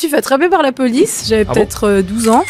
Je suis fait attraper par la police, j'avais peut-être 12 ans.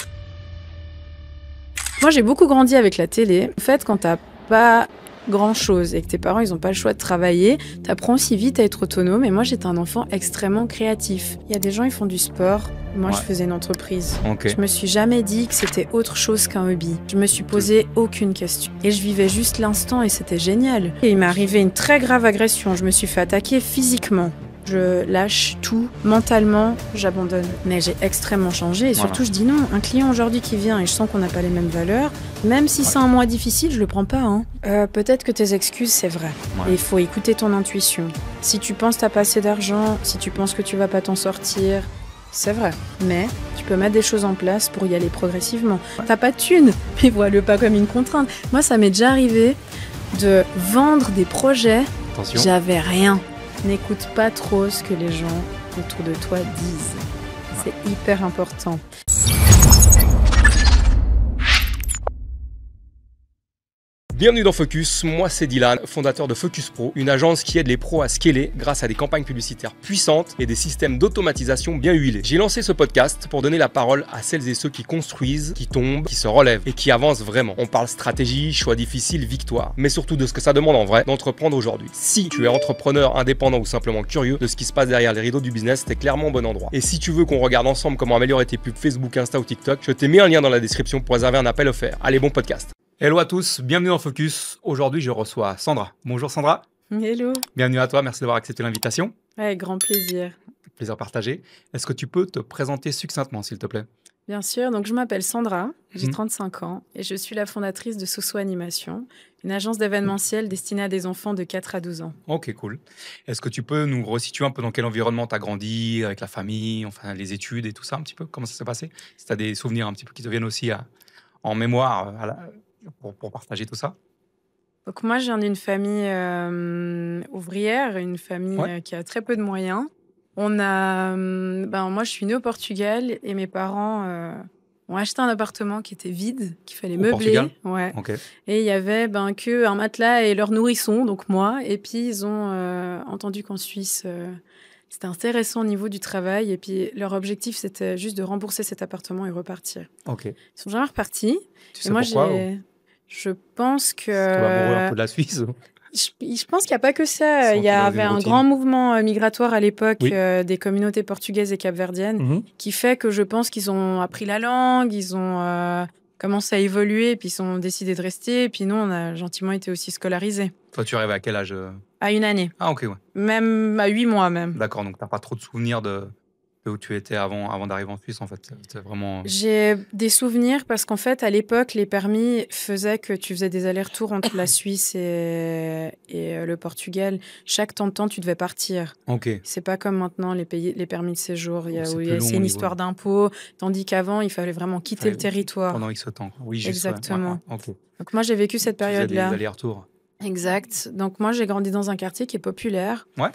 Moi, j'ai beaucoup grandi avec la télé. En fait, quand t'as pas grand-chose et que tes parents, ils ont pas le choix de travailler, t'apprends aussi vite à être autonome. Et moi, j'étais un enfant extrêmement créatif. Il y a des gens, ils font du sport. Moi, je faisais une entreprise. Je me suis jamais dit que c'était autre chose qu'un hobby. Je me suis posé aucune question. Et je vivais juste l'instant et c'était génial. Et il m'est arrivé une très grave agression. Je me suis fait attaquer physiquement. Je lâche tout, mentalement, j'abandonne. Mais j'ai extrêmement changé et surtout je dis non. Un client aujourd'hui qui vient et je sens qu'on n'a pas les mêmes valeurs, même si c'est un mois difficile, je le prends pas. Peut-être que tes excuses, c'est vrai. Et il faut écouter ton intuition. Si tu penses t'as pas assez d'argent, si tu penses que tu vas pas t'en sortir, c'est vrai. Mais tu peux mettre des choses en place pour y aller progressivement. T'as pas de thunes, mais vois-le pas comme une contrainte. Moi, ça m'est déjà arrivé de vendre des projets. Attention. J'avais rien. N'écoute pas trop ce que les gens autour de toi disent. C'est hyper important. Bienvenue dans Focus, moi c'est Dylan, fondateur de Focus Pro, une agence qui aide les pros à scaler grâce à des campagnes publicitaires puissantes et des systèmes d'automatisation bien huilés. J'ai lancé ce podcast pour donner la parole à celles et ceux qui construisent, qui tombent, qui se relèvent et qui avancent vraiment. On parle stratégie, choix difficiles, victoire, mais surtout de ce que ça demande en vrai d'entreprendre aujourd'hui. Si tu es entrepreneur, indépendant ou simplement curieux de ce qui se passe derrière les rideaux du business, t'es clairement au bon endroit. Et si tu veux qu'on regarde ensemble comment améliorer tes pubs Facebook, Insta ou TikTok, je t'ai mis un lien dans la description pour réserver un appel offert. Allez, bon podcast. Hello à tous, bienvenue dans Focus. Aujourd'hui, je reçois Sandra. Bonjour Sandra. Hello. Bienvenue à toi, merci d'avoir accepté l'invitation. Avec grand plaisir. Plaisir partagé. Est-ce que tu peux te présenter succinctement, s'il te plaît? Bien sûr, donc je m'appelle Sandra, j'ai 35 ans et je suis la fondatrice de Soso Animation, une agence d'événementiel destinée à des enfants de 4 à 12 ans. Ok, cool. Est-ce que tu peux nous resituer un peu dans quel environnement tu as grandi, avec la famille, enfin les études et tout ça un petit peu? Comment ça s'est passé? Si tu as des souvenirs un petit peu qui te viennent aussi en mémoire pour partager tout ça. Donc moi, je viens d'une famille ouvrière, une famille qui a très peu de moyens. Moi, je suis née au Portugal et mes parents ont acheté un appartement qui était vide, qu'il fallait meubler. Ouais. Okay. Et il y avait que un matelas et leur nourrisson, donc moi. Et puis, ils ont entendu qu'en Suisse, c'était intéressant au niveau du travail. Et puis, leur objectif, c'était juste de rembourser cet appartement et repartir. Ok. Ils sont jamais repartis. Tu sais pourquoi Je pense que... Tu vas mourir un peu de la Suisse. Je pense qu'il n'y a pas que ça. Il y avait un grand mouvement migratoire à l'époque des communautés portugaises et capverdiennes qui fait que je pense qu'ils ont appris la langue, ils ont commencé à évoluer, puis ils ont décidé de rester. Et puis nous, on a gentiment été aussi scolarisés. Toi, tu rêves à quel âge? À 1 année. Ah, ok, ouais. Même à 8 mois, même. D'accord, donc tu n'as pas trop de souvenirs de où tu étais avant d'arriver en Suisse, en fait. C'est vraiment... J'ai des souvenirs parce qu'en fait, à l'époque, les permis faisaient que tu faisais des allers-retours entre la Suisse et le Portugal. Chaque temps de temps, tu devais partir. Ok. C'est pas comme maintenant, les permis de séjour. C'est une histoire d'impôt. Tandis qu'avant, il fallait vraiment quitter le territoire. Pendant X temps. Oui, juste. Exactement. Okay. Donc moi, j'ai vécu cette période-là. Des allers-retours. Exact. Donc moi, j'ai grandi dans un quartier qui est populaire. Ouais.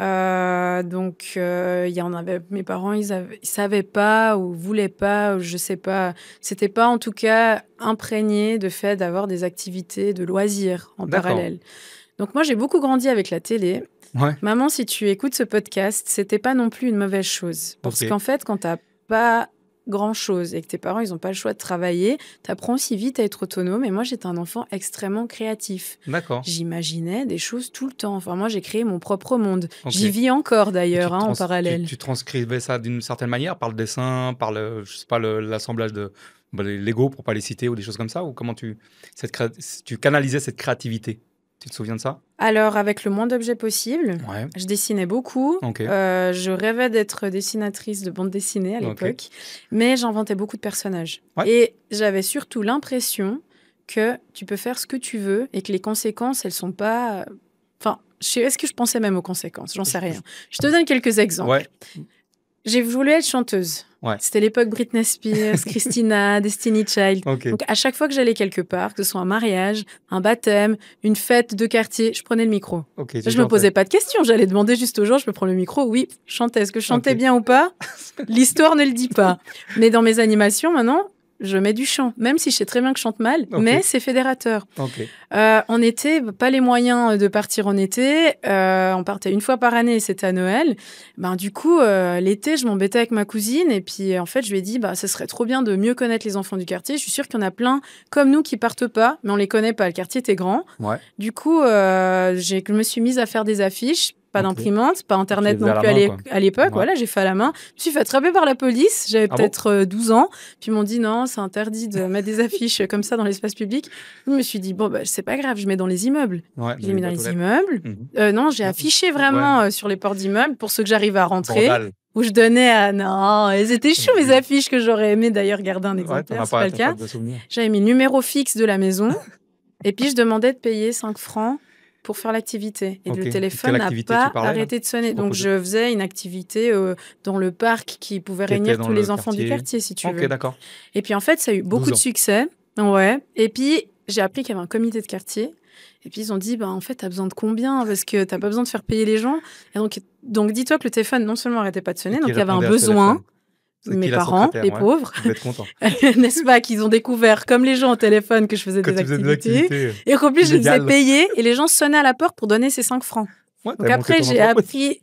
Il y en avait, mes parents, ils savaient pas ou voulaient pas, ou je sais pas. C'était pas en tout cas imprégné de fait d'avoir des activités de loisirs en parallèle. Donc moi, j'ai beaucoup grandi avec la télé. Ouais. Maman, si tu écoutes ce podcast, c'était pas non plus une mauvaise chose. Parce qu'en fait, quand t'as pas grand-chose et que tes parents, ils n'ont pas le choix de travailler, tu apprends aussi vite à être autonome. Et moi, j'étais un enfant extrêmement créatif. D'accord. J'imaginais des choses tout le temps. Enfin, moi, j'ai créé mon propre monde. J'y vis encore, d'ailleurs, en parallèle. Tu transcrivais ça d'une certaine manière, par le dessin, par l'assemblage de Lego, pour pas les citer, ou des choses comme ça? Ou comment tu canalisais cette créativité? Tu te souviens de ça? Alors, avec le moins d'objets possible, je dessinais beaucoup. Je rêvais d'être dessinatrice de bande dessinée à l'époque, mais j'inventais beaucoup de personnages. Et j'avais surtout l'impression que tu peux faire ce que tu veux et que les conséquences, elles sont pas... Enfin, est-ce que je pensais même aux conséquences? J'en sais rien. Je te donne quelques exemples. J'ai voulu être chanteuse. C'était l'époque Britney Spears, Christina, Destiny Child. Donc, à chaque fois que j'allais quelque part, que ce soit un mariage, un baptême, une fête de quartier, je prenais le micro. Je me posais pas de questions. J'allais demander juste aux gens, je peux prendre le micro? Oui, je chantais. Est-ce que je chantais bien ou pas? L'histoire ne le dit pas. Mais dans mes animations, maintenant, je mets du chant, même si je sais très bien que je chante mal, mais c'est fédérateur. En été, pas les moyens de partir en été. On partait une fois par année, c'était à Noël. Du coup, l'été, je m'embêtais avec ma cousine et puis en fait, je lui ai dit, ce serait trop bien de mieux connaître les enfants du quartier. Je suis sûre qu'il y en a plein comme nous qui partent pas, mais on les connaît pas. Le quartier était grand. Du coup, je me suis mise à faire des affiches. Pas d'imprimante, pas Internet non plus à l'époque. Voilà, j'ai fait à la main. Je me suis fait attraper par la police. J'avais peut-être 12 ans. Puis ils m'ont dit non, c'est interdit de mettre des affiches comme ça dans l'espace public. Je me suis dit, c'est pas grave, je mets dans les immeubles. J'ai mis dans les immeubles. Non, j'ai affiché vraiment sur les portes d'immeubles pour ceux que j'arrivais à rentrer. Où je donnais à... Non, elles étaient choues, mes affiches, que j'aurais aimé d'ailleurs garder un exemplaire, c'est pas le cas. J'avais mis le numéro fixe de la maison. Et puis je demandais de payer 5 francs pour faire l'activité. Et le téléphone n'a pas arrêté de sonner. Donc, je faisais une activité dans le parc qui pouvait réunir tous les enfants du quartier, si tu veux. D'accord. Et puis, en fait, ça a eu beaucoup de succès. Ouais. Et puis, j'ai appris qu'il y avait un comité de quartier. Et puis, ils ont dit, en fait, tu as besoin de combien? Parce que tu n'as pas besoin de faire payer les gens. Et donc dis-toi que le téléphone, non seulement n'arrêtait pas de sonner, donc il y avait un besoin. Mes parents, les pauvres, n'est-ce pas, qu'ils ont découvert, comme les gens au téléphone, que je faisais des activités. Et qu'en plus, je les faisais payer et les gens sonnaient à la porte pour donner ces 5 francs. Donc après, j'ai appris...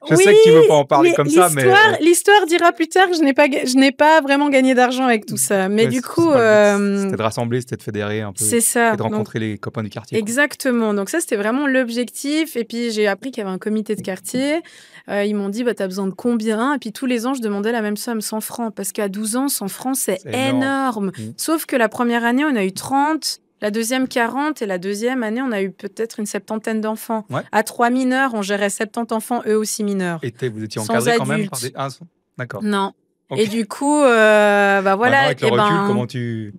Je sais que tu veux pas en parler comme ça, mais... L'histoire dira plus tard que je n'ai pas vraiment gagné d'argent avec tout ça. Mais du coup... C'était de rassembler, c'était de fédérer un peu. C'est ça. Et de rencontrer les copains du quartier. Exactement. Donc ça, c'était vraiment l'objectif. Et puis, j'ai appris qu'il y avait un comité de quartier. Ils m'ont dit, t'as besoin de combien? Et puis, tous les ans, je demandais la même somme, 100 francs. Parce qu'à 12 ans, 100 francs, c'est énorme. Sauf que la première année, on a eu 30... La deuxième, 40. Et la deuxième année, on a eu peut-être une 70aine d'enfants. À 3 mineurs, on gérait 70 enfants, eux aussi mineurs. Et vous étiez encadrés quand même par des... D'accord. Non. Et du coup, voilà. Avec le recul, comment tu...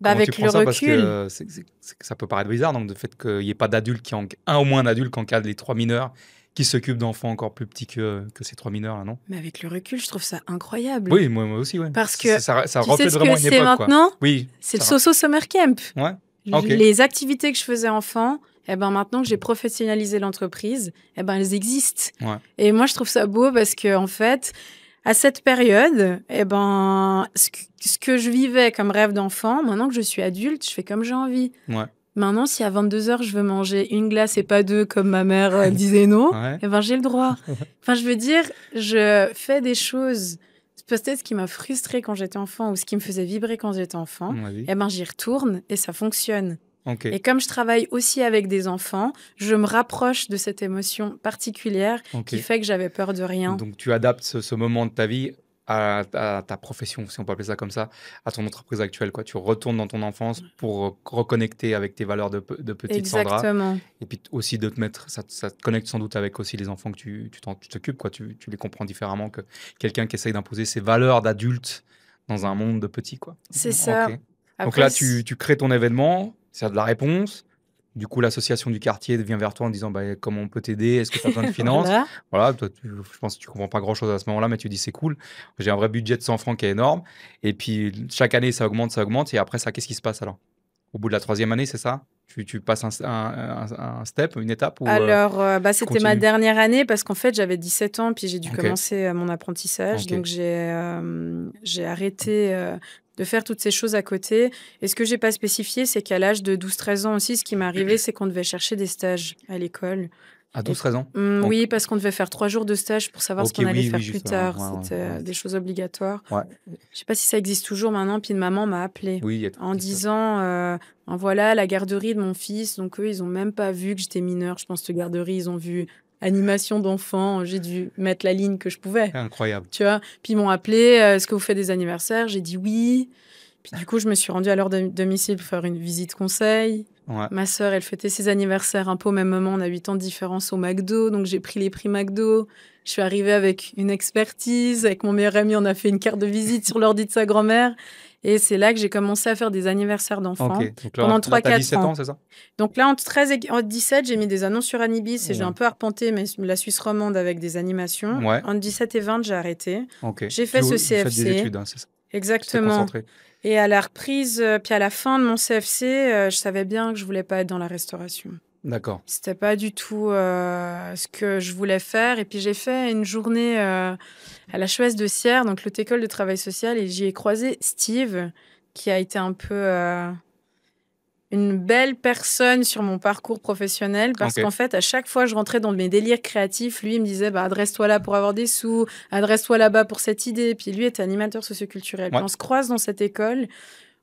avec le recul... Parce que ça peut paraître bizarre, donc, le fait qu'il n'y ait pas d'adultes, un au moins d'adultes qui encadrent les 3 mineurs, qui s'occupent d'enfants encore plus petits que ces 3 mineurs, là, non? Mais avec le recul, je trouve ça incroyable. Oui, moi aussi, Parce que ça reflète vraiment une époque, maintenant, oui, c'est le Soso Summer Camp. Okay. Les activités que je faisais enfant, maintenant que j'ai professionnalisé l'entreprise, elles existent. Et moi, je trouve ça beau parce que, en fait, à cette période, ce que je vivais comme rêve d'enfant, maintenant que je suis adulte, je fais comme j'ai envie. Maintenant, si à 22h, je veux manger une glace et pas 2, comme ma mère disait non, j'ai le droit. Enfin, je veux dire, je fais des choses... Peut-être ce qui m'a frustrée quand j'étais enfant ou ce qui me faisait vibrer quand j'étais enfant, j'y retourne et ça fonctionne. Et comme je travaille aussi avec des enfants, je me rapproche de cette émotion particulière qui fait que j'avais peur de rien. Donc, tu adaptes ce moment de ta vie à ta profession, si on peut appeler ça comme ça, à ton entreprise actuelle, quoi. Tu retournes dans ton enfance pour reconnecter avec tes valeurs de petite Sandra. Exactement. Et puis aussi de te mettre, ça te connecte sans doute avec aussi les enfants que tu t'occupes, quoi. Tu les comprends différemment que quelqu'un qui essaye d'imposer ses valeurs d'adulte dans un monde de petits, quoi. C'est ça. Après, donc là, tu crées ton événement, c'est de la réponse. Du coup, l'association du quartier vient vers toi en disant comment on peut t'aider, est-ce que tu as besoin de finances? Voilà, toi, je pense que tu ne comprends pas grand-chose à ce moment-là, mais tu dis c'est cool, j'ai un vrai budget de 100 francs qui est énorme. Et puis, chaque année, ça augmente. Et après ça, qu'est-ce qui se passe alors? Au bout de la 3e année, c'est ça? Tu passes un step, une étape ou, Alors, c'était ma dernière année parce qu'en fait, j'avais 17 ans puis j'ai dû commencer mon apprentissage. Donc, j'ai arrêté de faire toutes ces choses à côté. Et ce que je n'ai pas spécifié, c'est qu'à l'âge de 12-13 ans aussi, ce qui m'est arrivé, c'est qu'on devait chercher des stages à l'école. À 12-13 ans? Oui, parce qu'on devait faire 3 jours de stage pour savoir ce qu'on allait faire plus tard. C'était des choses obligatoires. Je ne sais pas si ça existe toujours maintenant. Puis une maman m'a appelée en disant voilà, la garderie de mon fils. Donc eux, ils n'ont même pas vu que j'étais mineure. Je pense que garderie, ils ont vu animation d'enfants. J'ai dû mettre la ligne que je pouvais. Incroyable. Tu vois. Puis ils m'ont appelé est-ce que vous faites des anniversaires? J'ai dit oui. Puis du coup, je me suis rendue à leur domicile pour faire une visite conseil. Ma sœur, elle fêtait ses anniversaires un peu au même moment. On a 8 ans de différence au McDo. Donc, j'ai pris les prix McDo. Je suis arrivée avec une expertise. Avec mon meilleur ami, on a fait une carte de visite sur l'ordi de sa grand-mère. Et c'est là que j'ai commencé à faire des anniversaires d'enfants. Pendant 3-4 ans. 17 ans, c'est ça? Donc là, entre 13 et 17, j'ai mis des annonces sur Anibis et j'ai un peu arpenté la Suisse romande avec des animations. Entre 17 et 20, j'ai arrêté. J'ai fait ce CFC. Faites des études, c'est ça? Exactement. Et à la reprise, puis à la fin de mon CFC, je savais bien que je voulais pas être dans la restauration. D'accord. C'était pas du tout ce que je voulais faire. Et puis, j'ai fait une journée à la Chouesse de Sierre, donc l'autre école de travail social, et j'y ai croisé Steve, qui a été un peu une belle personne sur mon parcours professionnel, parce Ok. qu'en fait, à chaque fois, je rentrais dans mes délires créatifs. Lui, il me disait, bah, adresse-toi là pour avoir des sous, adresse-toi là-bas pour cette idée. Puis lui était animateur socioculturel. Ouais. Puis on se croise dans cette école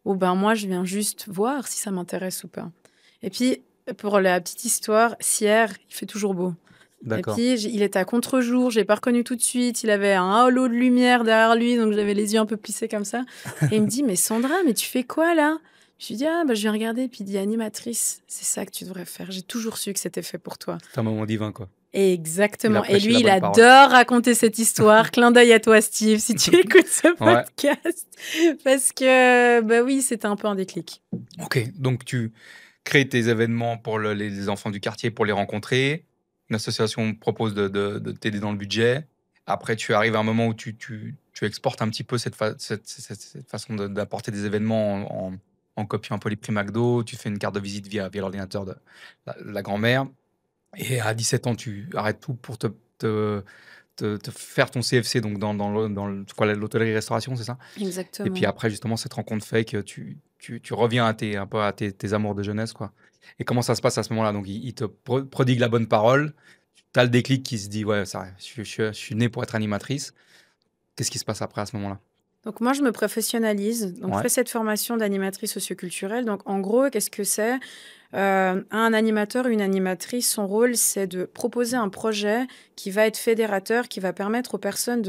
où ben, moi, je viens juste voir si ça m'intéresse ou pas. Et puis, pour la petite histoire, Sierre, il fait toujours beau. Et D'accord. puis, il était à contre-jour, je l'ai pas reconnu tout de suite. Il avait un halo de lumière derrière lui, donc j'avais les yeux un peu plissés comme ça. Et il me dit, mais Sandra, mais tu fais quoi là? Je lui dis, ah, bah, je viens regarder. Puis il dit, animatrice, c'est ça que tu devrais faire. J'ai toujours su que c'était fait pour toi. C'est un moment divin, quoi. Exactement. Il a Et prêché lui, la il bonne parole. adore raconter cette histoire. Clin d'œil à toi, Steve, si tu écoutes ce Ouais. podcast. Parce que, bah oui, c'était un peu un déclic. Ok, donc tu crées tes événements pour les enfants du quartier pour les rencontrer. Une association propose de t'aider dans le budget. Après, tu arrives à un moment où tu exportes un petit peu cette façon d'apporter des événements en copiant un peu les prix McDo. Tu fais une carte de visite via l'ordinateur de la grand-mère. Et à 17 ans, tu arrêtes tout pour te faire ton CFC, donc l'hôtellerie-restauration, c'est ça? Et Exactement. puis après, justement, cette rencontre fait que tu reviens un peu à tes amours de jeunesse, quoi. Et comment ça se passe à ce moment-là? Donc, il te prodigue la bonne parole. Tu as le déclic qui se dit, ouais, ça, je suis né pour être animatrice. Qu'est-ce qui se passe après à ce moment-là? Donc moi, je me professionnalise. Donc, je Ouais. fais cette formation d'animatrice socioculturelle. Donc, en gros, qu'est-ce que c'est? Un animateur, une animatrice, son rôle, c'est de proposer un projet qui va être fédérateur, qui va permettre aux personnes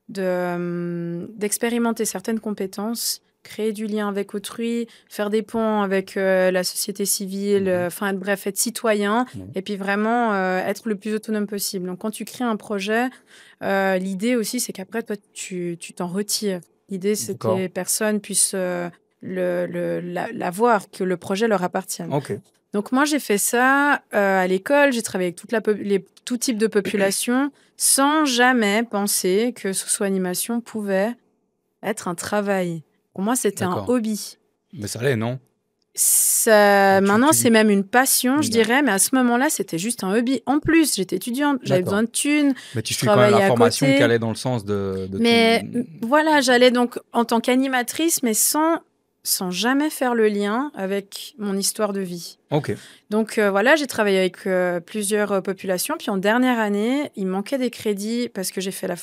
d'expérimenter certaines compétences, créer du lien avec autrui, faire des ponts avec la société civile, enfin, bref, être citoyen, et puis vraiment être le plus autonome possible. Donc, quand tu crées un projet, l'idée aussi, c'est qu'après, toi, tu t'en retires. L'idée, c'est que D'accord. les personnes puissent la voir, que le projet leur appartienne. Ok. Donc, moi, j'ai fait ça à l'école. J'ai travaillé avec tout type de population sans jamais penser que sous-animation pouvait être un travail. Pour moi, c'était un D'accord. hobby. Mais ça l'est, non? Maintenant, c'est même une passion, je D'accord. dirais, mais à ce moment-là, c'était juste un hobby. En plus, j'étais étudiante, j'avais D'accord. besoin de thunes, Mais tu je suis quand même travaillais la à formation qui côté. allait dans le sens de Mais ton... voilà, j'allais donc en tant qu'animatrice, mais sans jamais faire le lien avec mon histoire de vie. Ok. Donc voilà, j'ai travaillé avec plusieurs populations. Puis en dernière année, il manquait des crédits parce que j'ai fait la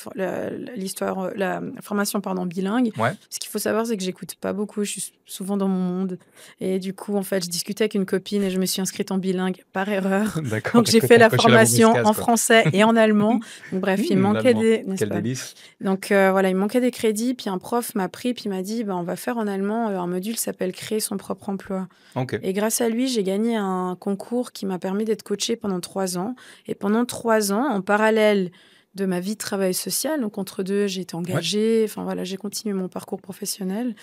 formation bilingue. Ouais. Ce qu'il faut savoir, c'est que j'écoute pas beaucoup. Je suis souvent dans mon monde. Et du coup, en fait, je discutais avec une copine et je me suis inscrite en bilingue par erreur. D'accord. Donc j'ai fait la formation en français et en allemand. Donc, bref, il manquait des... Quel délice. Donc voilà, il manquait des crédits. Puis un prof m'a pris puis m'a dit, on va faire en allemand un module qui s'appelle Créer son propre emploi. Ok. Et grâce à lui, j'ai gagné un concours qui m'a permis d'être coachée pendant 3 ans. Et pendant 3 ans, en parallèle de ma vie de travail social, donc entre deux, j'ai été engagée. Enfin voilà, j'ai continué mon parcours professionnel.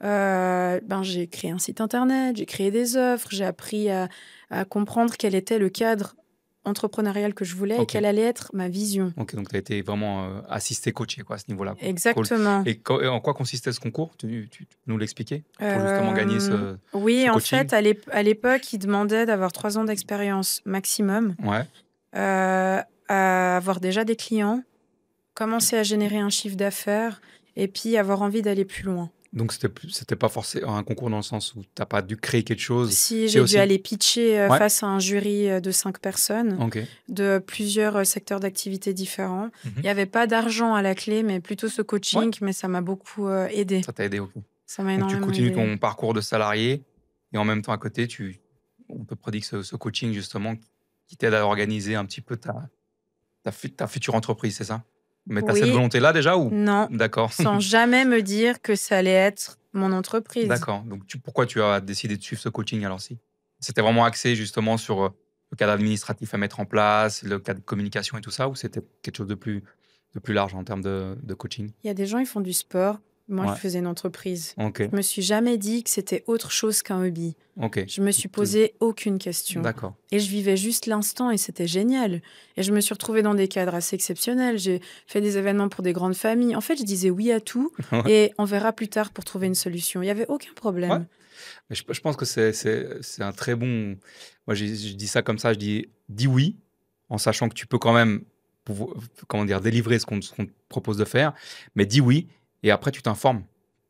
J'ai créé un site internet, j'ai créé des offres, j'ai appris à comprendre quel était le cadre entrepreneurial que je voulais et quelle allait être ma vision. Ok, donc tu as été vraiment assisté, coaché quoi, à ce niveau-là. Exactement. Cool. Et en quoi consistait ce concours? Tu peux nous l'expliquer pour justement gagner ce Oui, ce en coaching? fait, à l'époque, il demandait d'avoir 3 ans d'expérience maximum, Ouais. à avoir déjà des clients, commencer à générer un chiffre d'affaires et puis avoir envie d'aller plus loin. Donc c'était pas forcément un concours dans le sens où tu n'as pas dû créer quelque chose. Si, j'ai dû aller pitcher Ouais. face à un jury de 5 personnes Ok. de plusieurs secteurs d'activité différents. Mhm. Il n'y avait pas d'argent à la clé, mais plutôt ce coaching, mais ça m'a beaucoup aidé. Ça t'a aidé, ok. Ça m'a Donc tu énormément continues aidé. ton parcours de salarié et en même temps à côté, on peut prodiguer ce coaching justement qui t'aide à organiser un petit peu ta future entreprise, c'est ça? Mais tu as cette Oui. volonté-là déjà ou? Non, D'accord. sans jamais me dire que ça allait être mon entreprise. D'accord. Donc pourquoi tu as décidé de suivre ce coaching alors si? C'était vraiment axé justement sur le cadre administratif à mettre en place, le cadre de communication et tout ça, ou c'était quelque chose de plus large en termes de coaching? Il y a des gens, ils font du sport, Moi, Ouais. je faisais une entreprise. Ok. Je me suis jamais dit que c'était autre chose qu'un hobby. Ok. Je me suis posé aucune question. D'accord. Et je vivais juste l'instant et c'était génial. Et je me suis retrouvée dans des cadres assez exceptionnels. J'ai fait des événements pour des grandes familles. En fait, je disais oui à tout Ouais. et on verra plus tard pour trouver une solution. Il n'y avait aucun Ouais. problème. Mais je pense que c'est un très bon. Moi, je dis ça comme ça. Je dis oui, en sachant que tu peux quand même, comment dire, délivrer ce qu'on te propose de faire. Mais dis oui, et après, tu t'informes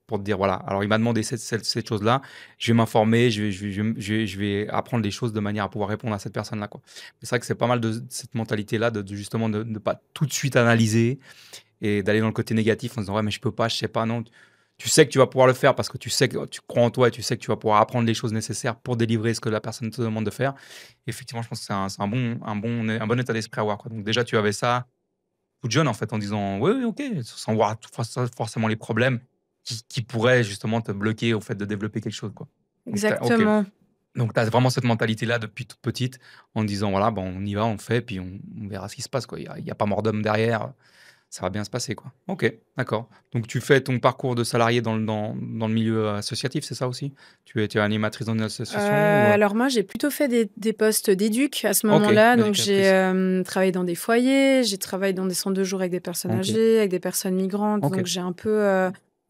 pour te dire voilà. Alors, il m'a demandé cette chose-là. Je vais m'informer, je vais apprendre les choses de manière à pouvoir répondre à cette personne-là, quoi. C'est vrai que c'est pas mal de cette mentalité-là, justement, de ne pas tout de suite analyser et d'aller dans le côté négatif en disant ouais, mais je peux pas, je sais pas, non. Tu sais que tu vas pouvoir le faire parce que tu sais que tu crois en toi et tu sais que tu vas pouvoir apprendre les choses nécessaires pour délivrer ce que la personne te demande de faire. Effectivement, je pense que c'est un bon état d'esprit à avoir, quoi. Donc déjà, tu avais ça toute jeune, en fait, en disant oui, oui, ok, sans voir forcément les problèmes qui pourraient justement te bloquer au fait de développer quelque chose, quoi. Donc, ok. Exactement. Donc, tu as vraiment cette mentalité-là depuis toute petite en disant voilà, bon, on y va, on le fait, puis on verra ce qui se passe, quoi. Il y a pas mort d'homme derrière. Ça va bien se passer, quoi. Ok, d'accord. Donc, tu fais ton parcours de salarié dans le milieu associatif, c'est ça aussi? Tu es animatrice dans une association ou... Alors moi, j'ai plutôt fait des postes d'éduc à ce Ok, moment-là. Donc j'ai éducatrice. travaillé dans des foyers, j'ai travaillé dans des centres de jour avec des personnes Ok, âgées, avec des personnes migrantes. ok. Donc j'ai un peu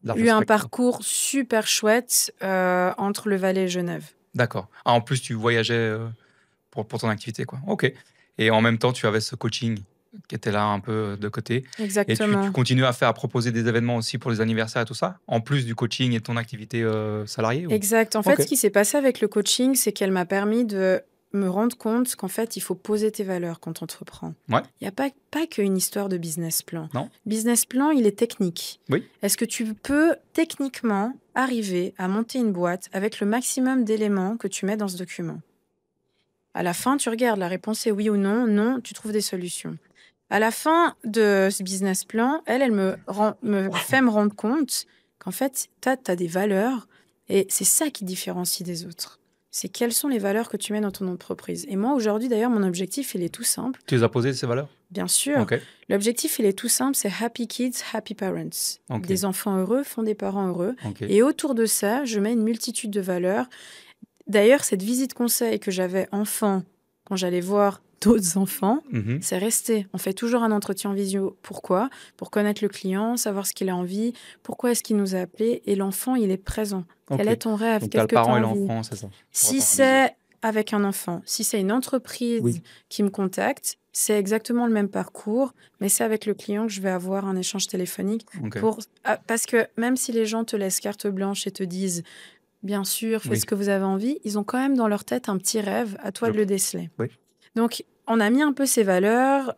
Large eu un spectre, quoi. parcours super chouette entre le Valais et Genève. D'accord. Ah, en plus, tu voyageais pour ton activité, quoi. Ok. Et en même temps, tu avais ce coaching qui était là un peu de côté. Et tu Exactement. continues à proposer des événements aussi pour les anniversaires et tout ça, en plus du coaching et de ton activité salariée ou... Exact. En fait, Ok. ce qui s'est passé avec le coaching, c'est qu'elle m'a permis de me rendre compte qu'en fait, il faut poser tes valeurs quand on entreprend. Ouais. Il n'y a pas qu'une histoire de business plan. Non. Business plan, il est technique. Oui. Est-ce que tu peux techniquement arriver à monter une boîte avec le maximum d'éléments que tu mets dans ce document? À la fin, tu regardes, la réponse est oui ou non. Non, tu trouves des solutions. À la fin de ce business plan, elle me fait me rendre compte qu'en fait, tu as des valeurs et c'est ça qui différencie des autres. C'est quelles sont les valeurs que tu mets dans ton entreprise. Et moi, aujourd'hui, d'ailleurs, mon objectif, il est tout simple. Tu les as posées, ces valeurs? Bien sûr, Ok. l'objectif, il est tout simple, c'est Happy Kids, Happy Parents. Ok. Des enfants heureux font des parents heureux. Ok. Et autour de ça, je mets une multitude de valeurs. D'ailleurs, cette visite conseil que j'avais enfant, quand j'allais voir d'autres enfants, Mhm. c'est resté. On fait toujours un entretien en visio. Pourquoi? Pour connaître le client, savoir ce qu'il a envie, pourquoi est-ce qu'il nous a appelés, et l'enfant, il est présent. Ok. Quel est ton rêve? Donc, tu as Qu'est-ce le que tu as parent et envie? l'enfant, c'est ça? Si c'est avec un enfant, si c'est une entreprise Oui. qui me contacte, c'est exactement le même parcours, mais c'est avec le client que je vais avoir un échange téléphonique. Ok. Parce que même si les gens te laissent carte blanche et te disent bien sûr, faites Oui. ce que vous avez envie, ils ont quand même dans leur tête un petit rêve, à toi de le déceler. Oui. Donc, on a mis un peu ces valeurs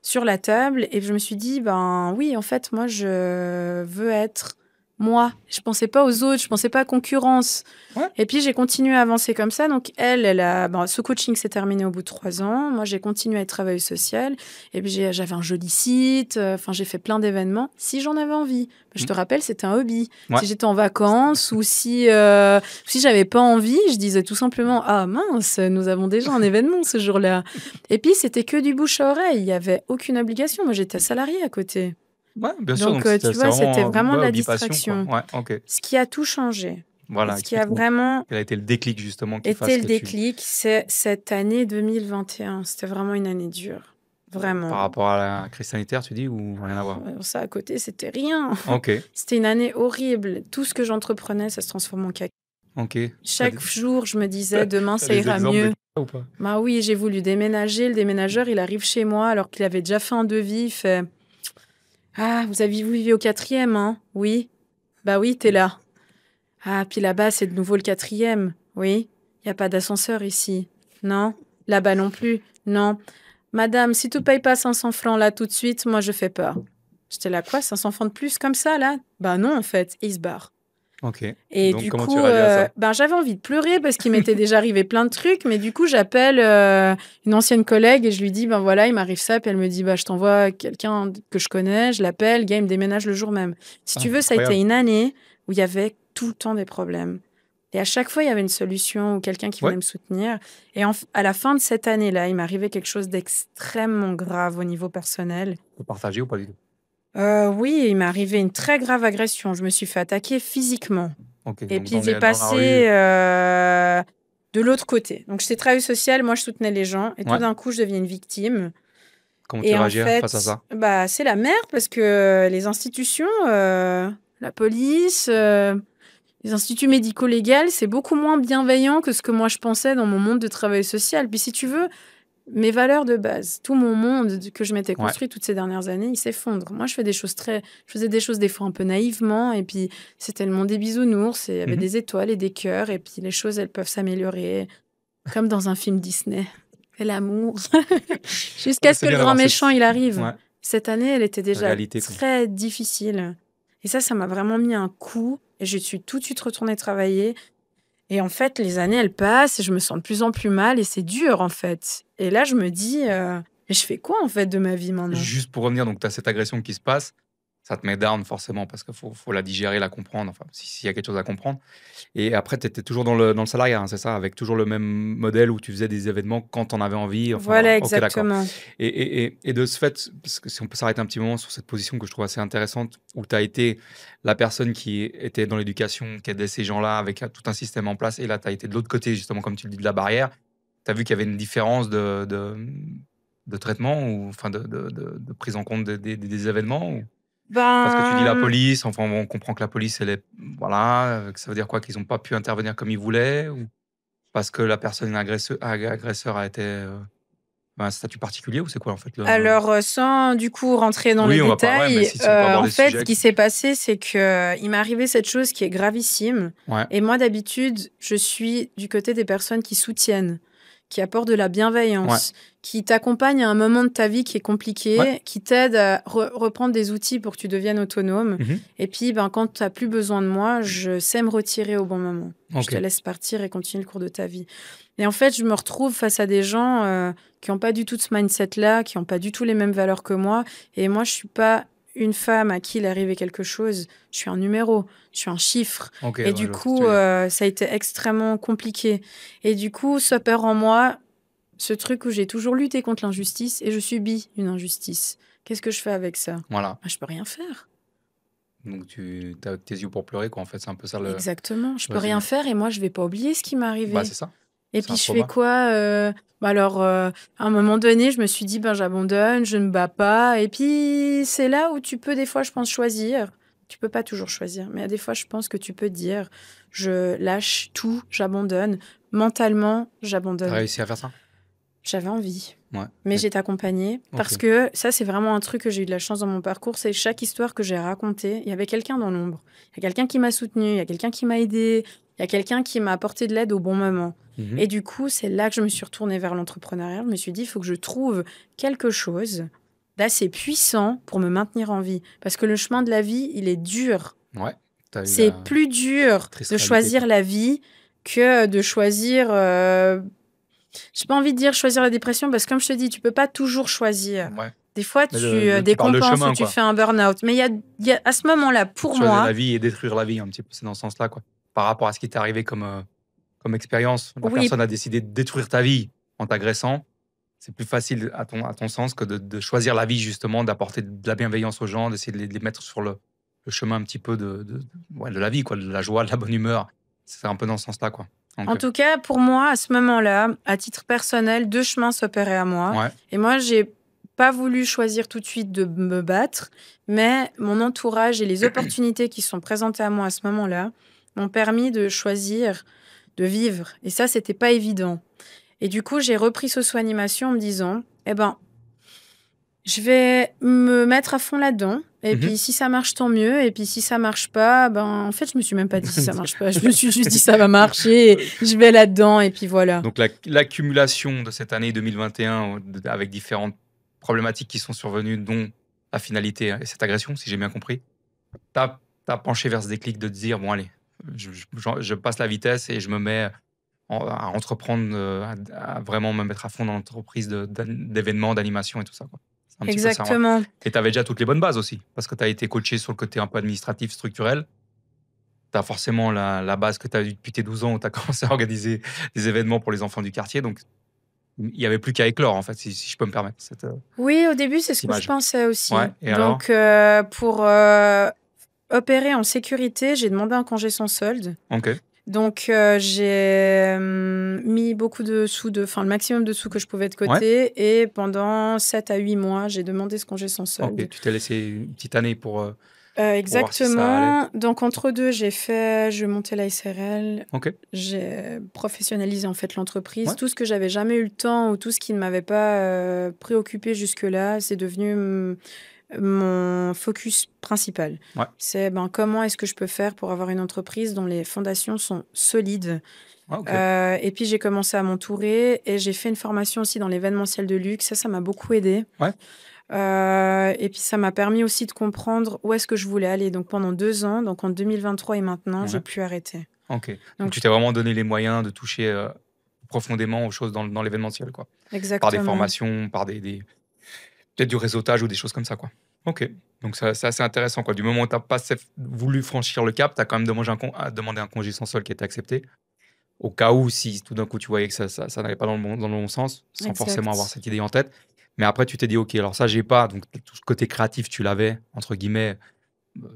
sur la table et je me suis dit, ben oui, en fait, moi, je veux être moi. Je pensais pas aux autres, je pensais pas à concurrence. Ouais. Et puis, j'ai continué à avancer comme ça. Donc, ce coaching s'est terminé au bout de 3 ans. Moi, j'ai continué à être travailleuse sociale. Et puis, j'avais un joli site. Enfin, j'ai fait plein d'événements si j'en avais envie. Je te rappelle, c'était un hobby. Ouais. Si j'étais en vacances ou si j'avais pas envie, je disais tout simplement ah mince, nous avons déjà un événement ce jour-là. Et puis c'était que du bouche à oreille, il y avait aucune obligation. Moi j'étais salariée à côté. Ouais, bien sûr. Donc tu vois, c'était vraiment de la hobby passion, distraction. quoi. Ouais, ok. Ce qui a tout changé. Voilà. Ce qui a vraiment Quel a été le déclic justement qui fasse été le que déclic, c'est cette année 2021. C'était vraiment une année dure. Vraiment. Par rapport à la crise sanitaire, tu dis, ou rien à voir? Ça à côté, c'était rien. Ok. C'était une année horrible. Tout ce que j'entreprenais, ça se transforme en caca. Ok. Chaque jour, je me disais, demain, ça T'as des ira exemples mieux. de cas ou pas? Bah oui, j'ai voulu déménager. Le déménageur, il arrive chez moi alors qu'il avait déjà fait un devis. Il fait ah, vous vivez au 4e, hein? Oui. Bah oui, t'es là. Ah, puis là-bas, c'est de nouveau le 4e. Oui. Il n'y a pas d'ascenseur ici. Non. Là-bas non plus. Non. Madame, si tu payes pas 500 francs là tout de suite, moi je fais pas. J'étais là, quoi? 500 francs de plus comme ça, là? Bah non, en fait. Et il se barre. Ok. Et donc, du comment coup, tu réagis à ça? j'avais envie de pleurer parce qu'il m'était déjà arrivé plein de trucs. Mais du coup, j'appelle une ancienne collègue et je lui dis, ben voilà, il m'arrive ça. Puis elle me dit, bah, je t'envoie quelqu'un que je connais. Je l'appelle, gars, il me déménage le jour même. Si tu veux, ça a été une année où il y avait tout le temps des problèmes. Et à chaque fois, il y avait une solution ou quelqu'un qui venait me soutenir. Et à la fin de cette année-là, il m'arrivait quelque chose d'extrêmement grave au niveau personnel. Tu peux partager ou pas du tout? Oui, il m'est arrivé une très grave agression. Je me suis fait attaquer physiquement. Ok, Et donc puis j'ai dans la passé rue. de l'autre côté. Donc j'étais travailleuse sociale, moi je soutenais les gens, et tout Ouais. d'un coup je deviens une victime. Comment tu Et en réagis face à fait, ça? bah c'est la merde parce que les institutions, la police, les instituts médico-légaux, c'est beaucoup moins bienveillant que ce que moi je pensais dans mon monde de travail social. Puis si tu veux, mes valeurs de base, tout mon monde que je m'étais Ouais. construit toutes ces dernières années, il s'effondre. Moi, je faisais des choses des fois un peu naïvement, et puis c'était le monde des bisounours, et il y avait Mhm. des étoiles et des cœurs, et puis les choses, elles peuvent s'améliorer, comme dans un film Disney. Et l'amour, Ouais, jusqu'à ce c'est que le bien grand d'avoir méchant, il arrive. ouais, Cette année, elle était déjà réalité, quoi. très difficile. Et ça m'a vraiment mis un coup, et je suis tout de suite retournée travailler. Et en fait, les années, elles passent et je me sens de plus en plus mal et c'est dur, en fait. Et là, je me dis, mais je fais quoi, en fait, de ma vie maintenant? Juste pour revenir, donc tu as cette agression qui se passe, ça te met down forcément parce qu'il faut la digérer, la comprendre, enfin, s'il y a quelque chose à comprendre. Et après, tu étais toujours dans le salariat, hein, c'est ça? Avec toujours le même modèle où tu faisais des événements quand tu en avais envie, enfin voilà. Voilà, Ok, d'accord. exactement. Et de ce fait, parce que si on peut s'arrêter un petit moment sur cette position que je trouve assez intéressante, où tu as été la personne qui était dans l'éducation, qui aidait ces gens-là avec tout un système en place, et là, tu as été de l'autre côté, justement, comme tu le dis, de la barrière, tu as vu qu'il y avait une différence de traitement ou enfin de prise en compte des événements ou... Parce que tu dis la Ben, police, enfin on comprend que la police, elle est, voilà, que ça veut dire quoi? Qu'ils n'ont pas pu intervenir comme ils voulaient ou parce que la personne agresseur a été, un statut particulier ou c'est quoi en fait le... alors, sans du coup rentrer dans les Oui, on va pas, ouais, mais détails, si on peut en aborder ce fait, ce sujet. qui s'est passé, c'est que il m'est arrivé cette chose qui est gravissime. Ouais, Et moi, d'habitude, je suis du côté des personnes qui soutiennent, qui apportent de la ouais, bienveillance, qui t'accompagnent à un moment de ta vie qui est ouais. compliqué, qui t'aident à reprendre des outils pour que tu deviennes autonome. Mmh. Et puis, ben, quand tu n'as plus besoin de moi, je sais me retirer au bon moment. Je te OK. laisse partir et continuer le cours de ta vie. Et en fait, je me retrouve face à des gens qui n'ont pas du tout ce mindset-là, qui n'ont pas du tout les mêmes valeurs que moi. Et moi, je suis pas une femme à qui il est arrivé quelque chose. Je suis un numéro, je suis un chiffre. OK, Et ouais, je du vois ce que tu coup, veux dire. ça a été extrêmement compliqué. Et du coup, ça perd en moi ce truc où j'ai toujours lutté contre l'injustice et je subis une injustice. Qu'est-ce que je fais avec ça? Voilà, Ben, je peux rien faire. donc tu as tes yeux pour pleurer quoi, en fait, c'est un peu ça le Exactement. Je peux rien résumé. faire et moi, je vais pas oublier ce qui m'est Bah, arrivé. c'est ça, Et c'est puis un je fais trauma. quoi bah alors, à un moment donné, je me suis dit, ben j'abandonne, je ne me bats pas. Et puis c'est là où tu peux des fois, je pense, choisir. Tu peux pas toujours choisir, mais des fois, je pense que tu peux dire, je lâche tout, j'abandonne. Mentalement, Tu as j'abandonne. réussi à faire ça? J'avais envie, Ouais, mais mais j'étais accompagnée parce OK. que ça, c'est vraiment un truc que j'ai eu de la chance dans mon parcours. C'est chaque histoire que j'ai racontée, il y avait quelqu'un dans l'ombre. Il y a quelqu'un qui m'a soutenue, il y a quelqu'un qui m'a aidée, il y a quelqu'un qui m'a apporté de l'aide au bon moment. Mmh. Et du coup, c'est là que je me suis retournée vers l'entrepreneuriat. Je me suis dit, il faut que je trouve quelque chose d'assez puissant pour me maintenir en vie. Parce que le chemin de la vie, il est dur. Ouais, tu as eu C'est la plus dur triste de réalité, choisir quoi. la vie que de choisir j'ai pas envie de dire choisir la dépression parce que comme je te dis, tu peux pas toujours choisir. Ouais, Des fois, mais tu tu parles de décompenses ou chemin, tu quoi. fais un burn-out. Mais il y a à ce moment-là, pour Choisir moi, la vie et détruire la vie un petit peu, c'est dans ce sens-là, quoi. Par rapport à ce qui t'est arrivé comme expérience, la oui, personne a décidé de détruire ta vie en t'agressant. C'est plus facile à ton sens que de choisir la vie justement, d'apporter de la bienveillance aux gens, d'essayer de les mettre sur le chemin un petit peu ouais, de la vie, quoi, de la joie, de la bonne humeur. C'est un peu dans ce sens-là, quoi. en Donc, tout cas, pour moi, à ce moment-là, à titre personnel, deux chemins s'opéraient à moi. ouais. Et moi, j'ai pas voulu choisir tout de suite de me battre, mais mon entourage et les opportunités qui sont présentées à moi à ce moment-là m'ont permis de choisir de vivre. Et ça, c'était pas évident. Et du coup, j'ai repris Soso-Animation en me disant, eh ben, je vais me mettre à fond là-dedans. Et Mhm. puis, si ça marche, tant mieux. Et puis, si ça marche pas, ben, en fait, je me suis même pas dit si ça marche pas. Je me suis juste dit ça va marcher. Je vais là-dedans. Et puis voilà. Donc, l'accumulation de cette année 2021 avec différentes problématiques qui sont survenues, dont la finalité et cette agression, si j'ai bien compris, t'as penché vers ce déclic de te dire, bon, allez, je passe la vitesse et je me mets à entreprendre, à vraiment me mettre à fond dans l'entreprise d'événements, d'animation et tout ça, quoi. C'est un petit peu ça, ouais. Exactement. Et tu avais déjà toutes les bonnes bases aussi, parce que tu as été coaché sur le côté un peu administratif, structurel. Tu as forcément la base que tu as eue depuis tes 12 ans où tu as commencé à organiser des événements pour les enfants du quartier. Donc, il n'y avait plus qu'à éclore, en fait, si je peux me permettre Oui, au début, c'est cette ce que je image. pensais aussi. Ouais, et alors? Donc, pour opérer en sécurité, j'ai demandé un congé sans solde. Ok, Donc, j'ai mis beaucoup de sous, enfin le maximum de sous que je pouvais de ouais, côté. Et pendant 7 à 8 mois, j'ai demandé ce congé sans ok. solde. Tu t'es laissé une petite année pour voir si ça allait. Exactement. Donc, entre deux, je montais la SRL. Ok, J'ai professionnalisé en fait l'entreprise. ouais, Tout ce que j'avais jamais eu le temps ou tout ce qui ne m'avait pas préoccupé jusque-là, c'est devenu mon focus principal. ouais, C'est comment est-ce que je peux faire pour avoir une entreprise dont les fondations sont solides. ouais, ok, Et puis j'ai commencé à m'entourer et j'ai fait une formation aussi dans l'événementiel de luxe. Ça m'a beaucoup aidé. ouais, Et puis ça m'a permis aussi de comprendre où est-ce que je voulais aller. Donc pendant 2 ans, donc en 2023 et maintenant, j'ai ouais, pu arrêter. ok. Donc, Donc tu t'es vraiment donné les moyens de toucher profondément aux choses dans l'événementiel, quoi. Par des exactement, formations, par peut-être du réseautage ou des choses comme ça, quoi. Ok, donc c'est assez intéressant, quoi. Du moment où tu n'as pas voulu franchir le cap, tu as quand même demandé un congé sans solde qui a été accepté. Au cas où, si tout d'un coup tu voyais que ça n'allait pas dans le bon sens, sans forcément avoir exact. cette idée en tête. Mais après, tu t'es dit, ok, alors ça, j'ai pas. Donc, tout ce côté créatif, tu l'avais, entre guillemets,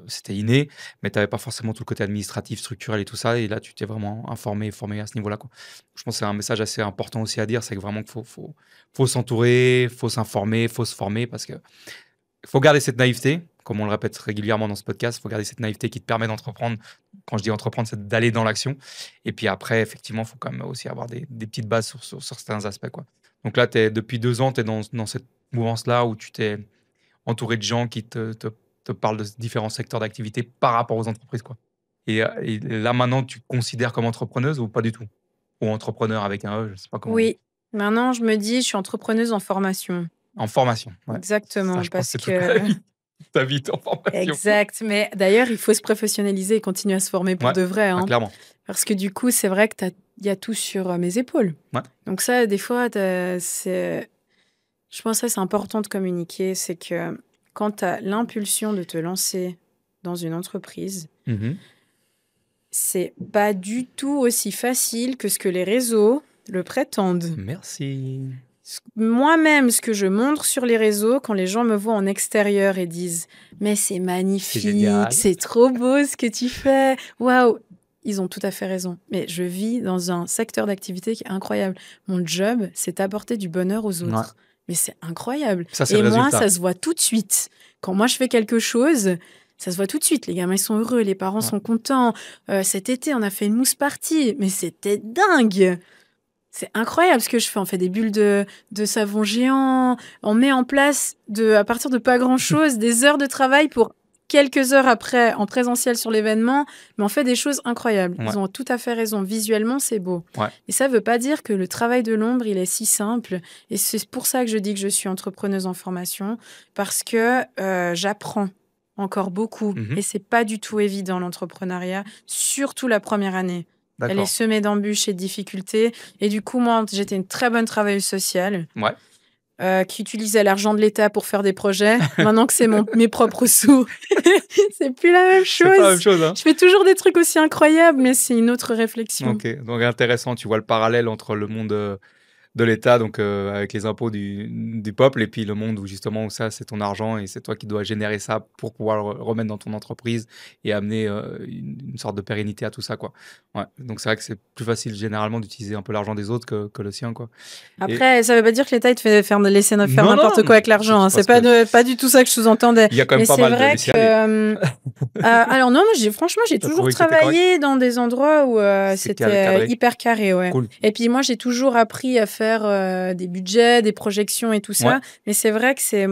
c'était inné, mais tu n'avais pas forcément tout le côté administratif, structurel et tout ça. Et là, tu t'es vraiment informé, formé à ce niveau-là, quoi. Je pense que c'est un message assez important aussi à dire, c'est que vraiment qu'il faut s'entourer, faut s'informer, faut se former, parce que il faut garder cette naïveté, comme on le répète régulièrement dans ce podcast, il faut garder cette naïveté qui te permet d'entreprendre. Quand je dis entreprendre, c'est d'aller dans l'action. Et puis après, effectivement, il faut quand même aussi avoir des petites bases sur certains aspects, quoi. Donc là, depuis 2 ans, tu es dans cette mouvance-là où tu t'es entouré de gens qui te parlent de différents secteurs d'activité par rapport aux entreprises, quoi. Et là, maintenant, tu te considères comme entrepreneuse ou pas du tout? Ou entrepreneur avec un E, je ne sais pas comment. Oui, maintenant je me dis, je suis entrepreneuse en formation. En formation, ouais. Ça, Exactement, je pense que parce c'est toute ta que vie, ta vie est en formation. exact. Mais d'ailleurs, il faut se professionnaliser et continuer à se former pour Ouais, de vrai, ah, hein. clairement. Parce que du coup, c'est vrai que il y a tout sur mes épaules. Ouais. Donc ça, des fois, je pense que c'est important de communiquer. C'est que quand tu as l'impulsion de te lancer dans une entreprise, Mhm. c'est pas du tout aussi facile que ce que les réseaux le prétendent. Merci. Moi-même, ce que je montre sur les réseaux, quand les gens me voient en extérieur et disent « Mais c'est C'est magnifique, génial. c'est trop beau ce que tu fais, waouh !» Ils ont tout à fait raison. Mais je vis dans un secteur d'activité qui est incroyable. Mon job, c'est d'apporter du bonheur aux Ouais. autres. Mais c'est incroyable. Ça, c'est Et le moi, résultat. ça se voit tout de suite. Quand moi, je fais quelque chose, ça se voit tout de suite. Les gamins, ils sont heureux, les parents Ouais. sont contents. Cet été, on a fait une mousse party. Mais c'était dingue. C'est incroyable ce que je fais. On fait des bulles de savon géant. On met en place, à partir de pas grand-chose, des heures de travail pour quelques heures après en présentiel sur l'événement. Mais on fait des choses incroyables. Ouais. Ils ont tout à fait raison. Visuellement, c'est beau. Ouais. Et ça ne veut pas dire que le travail de l'ombre, il est si simple. Et c'est pour ça que je dis que je suis entrepreneuse en formation. Parce que j'apprends encore beaucoup. Mhm. Et c'est pas du tout évident, l'entrepreneuriat. Surtout la première année. Elle est D'accord. semée d'embûches et de difficultés. Et du coup, moi, j'étais une très bonne travailleuse sociale Ouais. qui utilisait l'argent de l'État pour faire des projets. Maintenant que c'est mes propres sous, c'est plus la même C'est pas la même chose. chose, hein. Je fais toujours des trucs aussi incroyables, mais c'est une autre réflexion. Ok, donc intéressant. Tu vois le parallèle entre le monde de l'État, donc avec les impôts du peuple, et puis le monde où justement où ça, c'est ton argent et c'est toi qui dois générer ça pour pouvoir le remettre dans ton entreprise et amener une sorte de pérennité à tout ça, quoi. Ouais. Donc c'est vrai que c'est plus facile généralement d'utiliser un peu l'argent des autres que le sien, quoi. Après, ça veut pas dire que l'État il te fait laisser faire Non, n'importe non, quoi avec l'argent. c'est C'est parce pas du tout ça que je sous-entendais. il y a quand même Mais pas c'est mal de vrai laisser que aller. alors non, moi franchement j'ai T'as toujours trouvé que c'était correct? travaillé dans des endroits où C'est c'était cadré. hyper carré, ouais. Cool. Et puis moi j'ai toujours appris à faire des budgets, des projections et tout ça. Ouais. Mais c'est vrai que c'est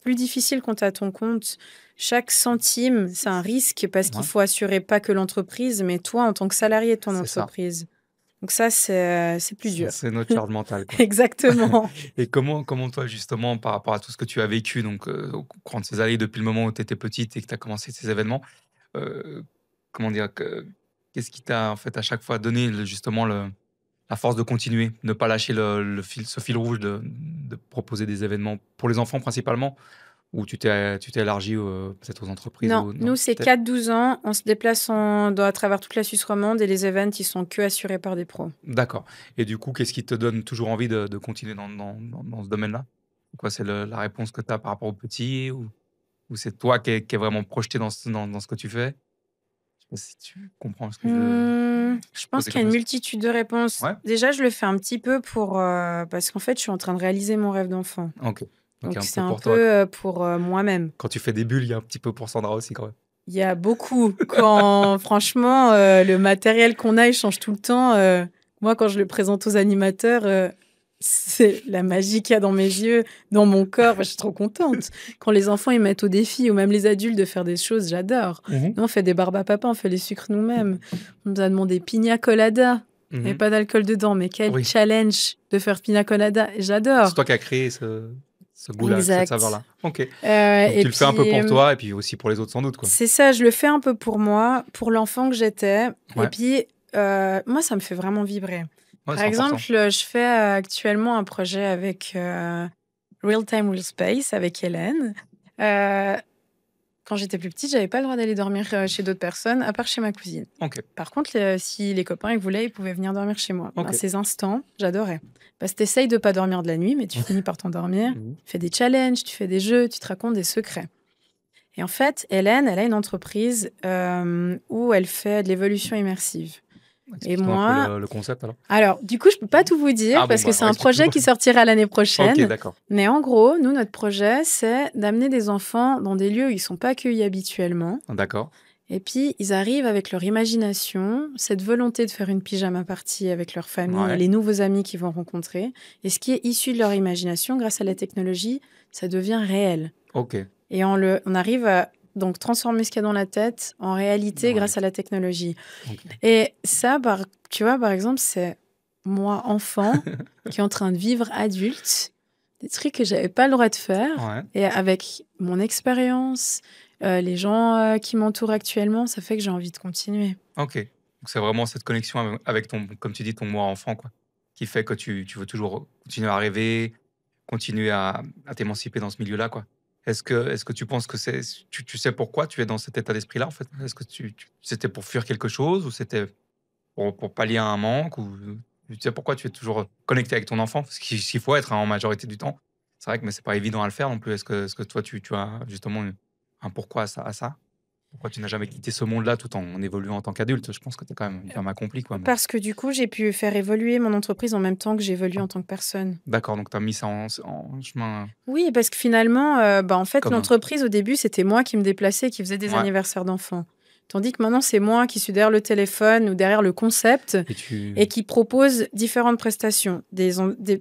plus difficile quand tu as ton compte. Chaque centime, c'est un risque parce qu'il Ouais. faut assurer pas que l'entreprise, mais toi en tant que salarié de ton C'est ça. entreprise. Donc ça c'est plus Ça, dur. c'est notre charge mentale, quoi. Exactement. Et comment toi, justement, par rapport à tout ce que tu as vécu donc, au courant de ces années, depuis le moment où tu étais petite et que tu as commencé ces événements, euh, comment dire, qu'est-ce qui t'a en fait à chaque fois donné justement la force de continuer, ne pas lâcher ce fil rouge de proposer des événements pour les enfants principalement, Ou tu t'es élargi peut-être aux entreprises Non, ou non? nous, c'est Peut-être. 4-12 ans. On se déplace à travers toute la Suisse romande et les events, ils sont que assurés par des pros. D'accord. Et du coup, qu'est-ce qui te donne toujours envie de continuer dans ce domaine-là? C'est quoi? C'est la réponse que tu as par rapport aux petits ou c'est toi qui est vraiment projeté dans ce que tu fais? Je sais pas si tu comprends ce que je veux Je pense poser qu'il y comme a une question. multitude de réponses. Ouais? Déjà, je le fais un petit peu parce qu'en fait, je suis en train de réaliser mon rêve d'enfant. OK. Donc il y a Donc, un c'est peu un pour peu toi, quoi. pour moi-même. Quand tu fais des bulles, il y a un petit peu pour Sandra aussi quand même. Il y a beaucoup. Quand, franchement, le matériel qu'on a, il change tout le temps. Moi, quand je le présente aux animateurs, c'est la magie qu'il y a dans mes yeux, dans mon corps. Je suis trop contente. Quand les enfants, ils mettent au défi, ou même les adultes, de faire des choses, j'adore. Mmh. Nous, on fait des barbes à papa, on fait les sucres nous-mêmes. On nous a demandé pina colada. Il n'y avait Mmh. pas d'alcool dedans, mais quel Oui. challenge de faire pina colada. C'est J'adore. toi qui as créé ce goût-là, cette Exact. saveur-là. OK. Donc Et tu le fais un peu puis, pour toi et puis aussi pour les autres sans doute, quoi? c'est ça, je le fais un peu pour moi, pour l'enfant que j'étais. Et Ouais. puis, moi, ça me fait vraiment vibrer. Ouais, Par c'est exemple, important. je fais actuellement un projet avec Real Time Real Space, avec Hélène. Euh, Quand j'étais plus petite, j'avais pas le droit d'aller dormir chez d'autres personnes, à part chez ma cousine. OK. Par contre, si les copains ils voulaient, ils pouvaient venir dormir chez moi. OK. Ben, ces instants, j'adorais. Parce que t'essayes de pas dormir de la nuit, mais tu finis par t'endormir. Mmh. Tu fais des challenges, tu fais des jeux, tu te racontes des secrets. Et en fait, Hélène, elle a une entreprise où elle fait de l'évolution immersive. Et Explique-nous un moi, peu le concept alors. alors, du coup, je peux pas tout vous dire Ah bon, parce que bah, c'est ouais, un projet explique-nous. qui sortira l'année OK, prochaine. d'accord. Mais en gros, nous, notre projet, c'est d'amener des enfants dans des lieux où ils sont pas accueillis habituellement. D'accord. Et puis, ils arrivent avec leur imagination, cette volonté de faire une pyjama party avec leur famille et Ouais. les nouveaux amis qu'ils vont rencontrer. Et ce qui est issu de leur imagination, grâce à la technologie, ça devient réel. OK. Et on arrive à donc transformer ce qu'il y a dans la tête en réalité Ouais. grâce à la technologie. OK. Et ça, tu vois, par exemple, c'est moi, enfant, qui est en train de vivre adulte, des trucs que j'avais pas le droit de faire. Ouais. Et avec mon expérience, les gens qui m'entourent actuellement, ça fait que j'ai envie de continuer. OK. Donc c'est vraiment cette connexion avec ton, comme tu dis, ton moi enfant, quoi, qui fait que tu veux toujours continuer à rêver, continuer à t'émanciper dans ce milieu-là, quoi. Est-ce que tu penses que tu sais pourquoi tu es dans cet état d'esprit-là, en fait? Est-ce que c'était pour fuir quelque chose ou c'était pour pallier à un manque ou tu sais pourquoi tu es toujours connecté avec ton enfant? Ce qu'il faut être, hein, en majorité du temps. C'est vrai que mais c'est pas évident à le faire non plus. Est-ce que toi tu as justement un pourquoi à ça? Pourquoi tu n'as jamais quitté ce monde-là tout en évoluant en tant qu'adulte? Je pense que tu es quand même une femme accomplie, quoi, mais Parce que du coup, j'ai pu faire évoluer mon entreprise en même temps que j'évolue en tant que personne. d'accord, donc tu as mis ça en chemin, Oui, parce que finalement, en fait, commun. l'entreprise, au début, c'était moi qui me déplaçais, qui faisais des Ouais, anniversaires d'enfants. Tandis que maintenant, c'est moi qui suis derrière le téléphone ou derrière le concept et et qui propose différentes prestations.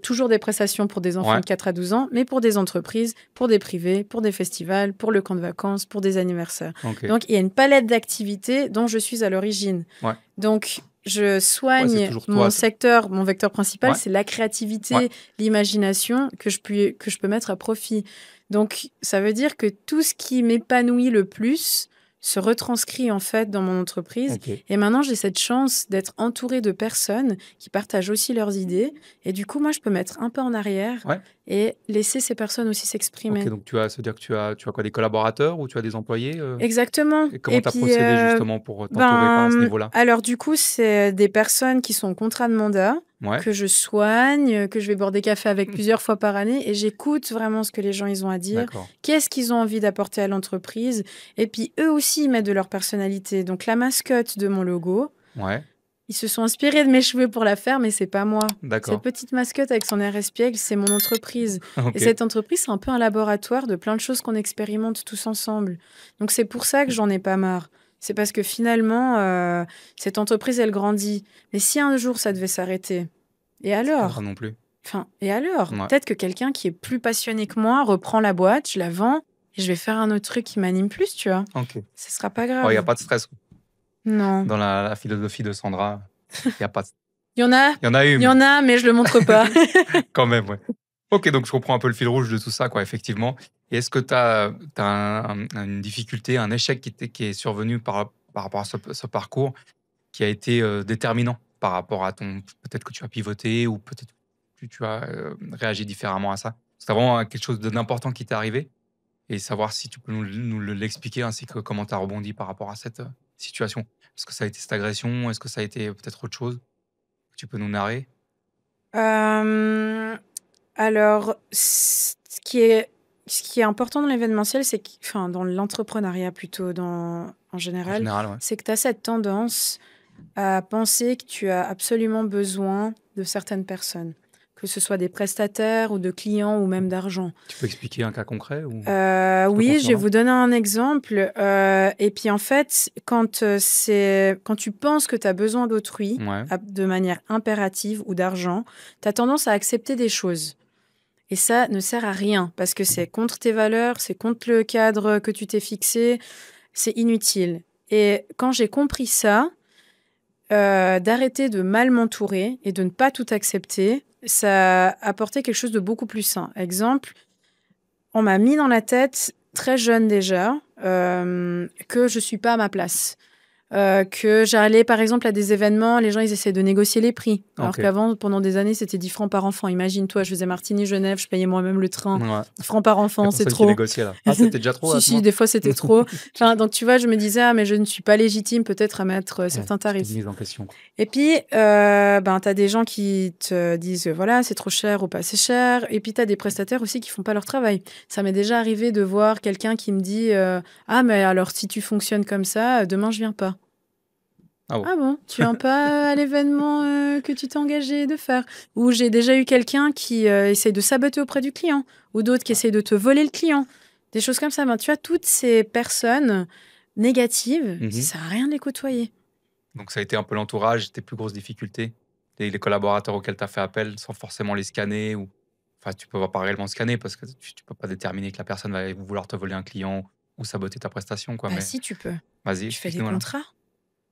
Toujours des prestations pour des enfants ouais, de 4 à 12 ans, mais pour des entreprises, pour des privés, pour des festivals, pour le camp de vacances, pour des anniversaires. OK. Donc, il y a une palette d'activités dont je suis à l'origine. Ouais. Donc, je Ouais, c'est soigne toujours mon toi, secteur, mon vecteur principal, ouais, c'est la créativité, ouais, l'imagination que je peux mettre à profit. Donc, ça veut dire que tout ce qui m'épanouit le plus se retranscrit en fait dans mon entreprise. OK. Et maintenant, j'ai cette chance d'être entourée de personnes qui partagent aussi leurs idées. Et du coup, moi, je peux mettre un peu en arrière Ouais, et laisser ces personnes aussi OK, s'exprimer. donc c'est-à-dire que tu as quoi, des collaborateurs ou tu as des employés, Exactement. Et comment Et tu as puis, procédé justement pour, t'entourer à ce niveau-là? alors du coup, c'est des personnes qui sont en contrat de mandat, Ouais, que je soigne, que je vais boire des cafés avec plusieurs fois par année et j'écoute vraiment ce que les gens ils ont à dire, d'accord. qu'est-ce qu'ils ont envie d'apporter à l'entreprise. Et puis, eux aussi, ils mettent de leur personnalité. Donc, la mascotte de mon logo, Ouais, ils se sont inspirés de mes cheveux pour la faire, mais c'est pas moi. Cette d'accord. petite mascotte avec son air espiègle, c'est mon entreprise. Et OK. cette entreprise, c'est un peu un laboratoire de plein de choses qu'on expérimente tous ensemble. Donc c'est pour ça que j'en ai pas marre. C'est parce que finalement, cette entreprise, elle grandit. Mais si un jour ça devait s'arrêter, et C'est pas grave alors? non plus. Enfin, et alors? Ouais, Peut-être que quelqu'un qui est plus passionné que moi reprend la boîte, je la vends, et je vais faire un autre truc qui m'anime plus, tu vois. OK. Ce sera pas Oh, il y a grave. pas de stress, quoi. Non. Dans la philosophie de Sandra, il y a pas de Il y en a, il y en a eu, il y mais en a, mais je le montre pas. quand même, ouais. OK, donc je comprends un peu le fil rouge de tout ça, quoi, effectivement. Et est-ce que tu as une difficulté, un échec qui est survenu par rapport à ce parcours qui a été, déterminant par rapport à ton peut-être que tu as pivoté ou peut-être que tu as, réagi différemment à ça? C'est vraiment, quelque chose d'important qui t'est arrivé et savoir si tu peux l'expliquer ainsi que comment tu as rebondi par rapport à cette situation. Est-ce que ça a été cette agression? Est-ce que ça a été peut-être autre chose? Tu peux nous narrer? Euh, alors, ce qui est important dans l'événementiel, enfin, dans l'entrepreneuriat plutôt, en En général, général, ouais. c'est que tu as cette tendance à penser que tu as absolument besoin de certaines personnes, que ce soit des prestataires ou de clients ou même d'argent. Tu peux expliquer un cas concret ou Oui, je vais concernant? vous donner un exemple. Et puis en fait, quand tu penses que tu as besoin d'autrui Ouais. de manière impérative ou d'argent, tu as tendance à accepter des choses. Et ça ne sert à rien parce que c'est contre tes valeurs, c'est contre le cadre que tu t'es fixé, c'est inutile. Et quand j'ai compris ça, d'arrêter de mal m'entourer et de ne pas tout accepter, ça a apporté quelque chose de beaucoup plus sain. Exemple, on m'a mis dans la tête, très jeune déjà, que je ne suis pas à ma place. Que j'allais par exemple à des événements, les gens ils essaient de négocier les prix. Alors Ok. qu'avant, pendant des années, c'était 10 francs par enfant. Imagine-toi, je faisais Martigny-Genève, je payais moi-même le train. Ouais. 10 francs par La enfant, c'est personne qui trop. négociait là. Ah, c'était déjà trop à ce Si, moment? des fois c'était trop. Enfin, donc tu vois, je me disais, ah, mais je ne suis pas légitime peut-être à mettre certains C'était une tarifs. mise en question, quoi. Et puis, tu as des gens qui te disent, voilà, c'est trop cher ou pas assez cher. Et puis, tu as des prestataires aussi qui font pas leur travail. Ça m'est déjà arrivé de voir quelqu'un qui me dit, ah, mais alors si tu fonctionnes comme ça, demain je viens pas. Ah bon? Ah bon, tu viens pas à l'événement que tu t'es engagé de faire. Ou j'ai déjà eu quelqu'un qui essaye de saboter auprès du client. Ou d'autres qui essayent de te voler le client. Des choses comme ça. Ben, tu vois, toutes ces personnes négatives, ça sert à rien de les côtoyer. Donc ça a été un peu l'entourage, tes plus grosses difficultés, les collaborateurs auxquels tu as fait appel sans forcément les scanner ou enfin tu peux pas réellement scanner parce que tu peux pas déterminer que la personne va vouloir te voler un client ou saboter ta prestation, quoi. Bah Mais si, tu peux. vas-y, Tu fais des explique-nous là. contrats.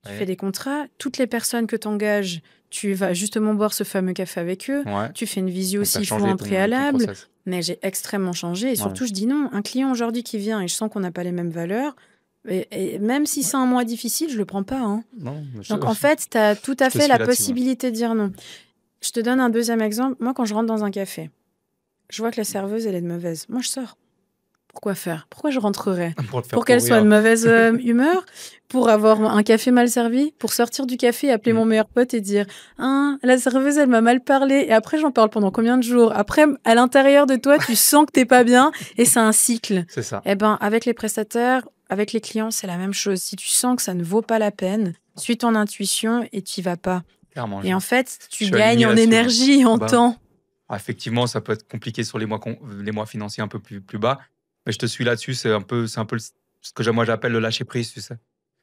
Tu fais Ouais. des contrats. Toutes les personnes que tu engages, tu vas justement boire ce fameux café avec eux. Ouais. Tu fais une visio Donc tu as s'il faut changé un ton préalable. process. Mais j'ai extrêmement changé. Et Ouais. surtout, je dis non. Un client aujourd'hui qui vient et je sens qu'on n'a pas les mêmes valeurs, et même si c'est un mois difficile, je le prends pas. Hein. Non, Donc en fait, tu as tout à je te fait suis la là-dessus, ouais. possibilité de dire non. Je te donne un deuxième exemple. Moi, quand je rentre dans un café, je vois que la serveuse, elle est de mauvaise. Moi, je sors. Pourquoi faire? Pourquoi je rentrerais? Pour te faire Pour qu'elle soit de pourrir. mauvaise humeur? Pour avoir un café mal servi? Pour sortir du café, appeler mon meilleur pote et dire hein, la serveuse, elle m'a mal parlé. Et après, j'en parle pendant combien de jours? Après, à l'intérieur de toi, tu sens que t'es pas bien et c'est un cycle. C'est ça. Eh ben, avec les prestataires, avec les clients, c'est la même chose. Si tu sens que ça ne vaut pas la peine, suis ton intuition et tu y vas pas. Clairement. Et en fait, tu suis gagnes aligné en là-dessus, ouais. énergie, en Bah, temps. effectivement, ça peut être compliqué sur les mois financiers un peu plus bas. Mais je te suis là-dessus. C'est un peu ce que moi j'appelle le lâcher prise, tu sais.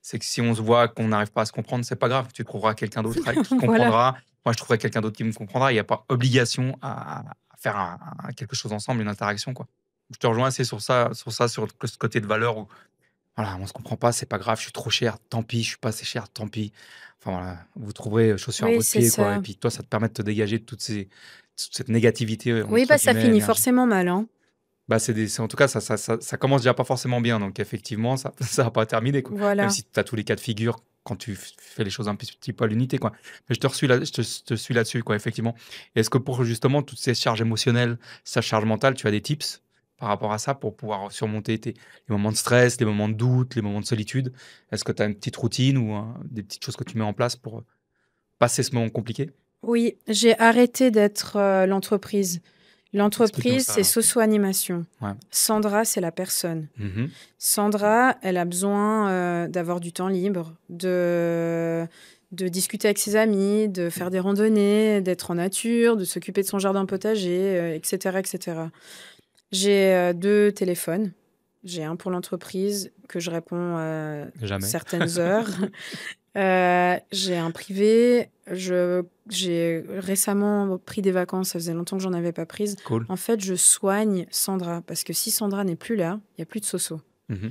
C'est que si on se voit qu'on n'arrive pas à se comprendre, c'est pas grave. Tu trouveras quelqu'un d'autre qui Voilà. comprendra. Moi, je trouverai quelqu'un d'autre qui me comprendra. Il n'y a pas obligation à faire quelque chose ensemble, une interaction, quoi. Je te rejoins assez sur ça, sur ce côté de valeur où voilà, on se comprend pas, c'est pas grave, je suis trop cher, tant pis, je suis pas assez cher, tant pis. Enfin voilà, vous trouverez chaussure à Oui, votre c'est pied, quoi. Et ça. puis toi, ça te permet de te dégager de toute cette négativité, Oui, entre bah ça guillemets, finit énergie. forcément mal, hein. Bah, en tout cas, ça commence déjà pas forcément bien. Donc, effectivement, ça ça va pas terminer, quoi. Même Voilà. si tu as tous les cas de figure quand tu fais les choses un petit peu à l'unité, quoi. Mais je te suis là-dessus, quoi, effectivement. Est-ce que pour justement toutes ces charges émotionnelles, cette charge mentale, tu as des tips par rapport à ça pour pouvoir surmonter les moments de stress, les moments de doute, les moments de solitude? Est-ce que tu as une petite routine ou des petites choses que tu mets en place pour passer ce moment compliqué? Oui, j'ai arrêté d'être l'entreprise. Explique-nous L'entreprise, ça c'est alors. socio-animation. Ouais. Sandra, c'est la personne. Mhm. Sandra, elle a besoin d'avoir du temps libre, de discuter avec ses amis, de faire des randonnées, d'être en nature, de s'occuper de son jardin potager, etc., etc. J'ai 2 téléphones. J'ai un pour l'entreprise que je réponds à Jamais. certaines heures. J'ai un privé. J'ai récemment pris des vacances. Ça faisait longtemps que j'en avais pas prise. Cool. En fait, je soigne Sandra parce que si Sandra n'est plus là, il n'y a plus de Soso. Mhm.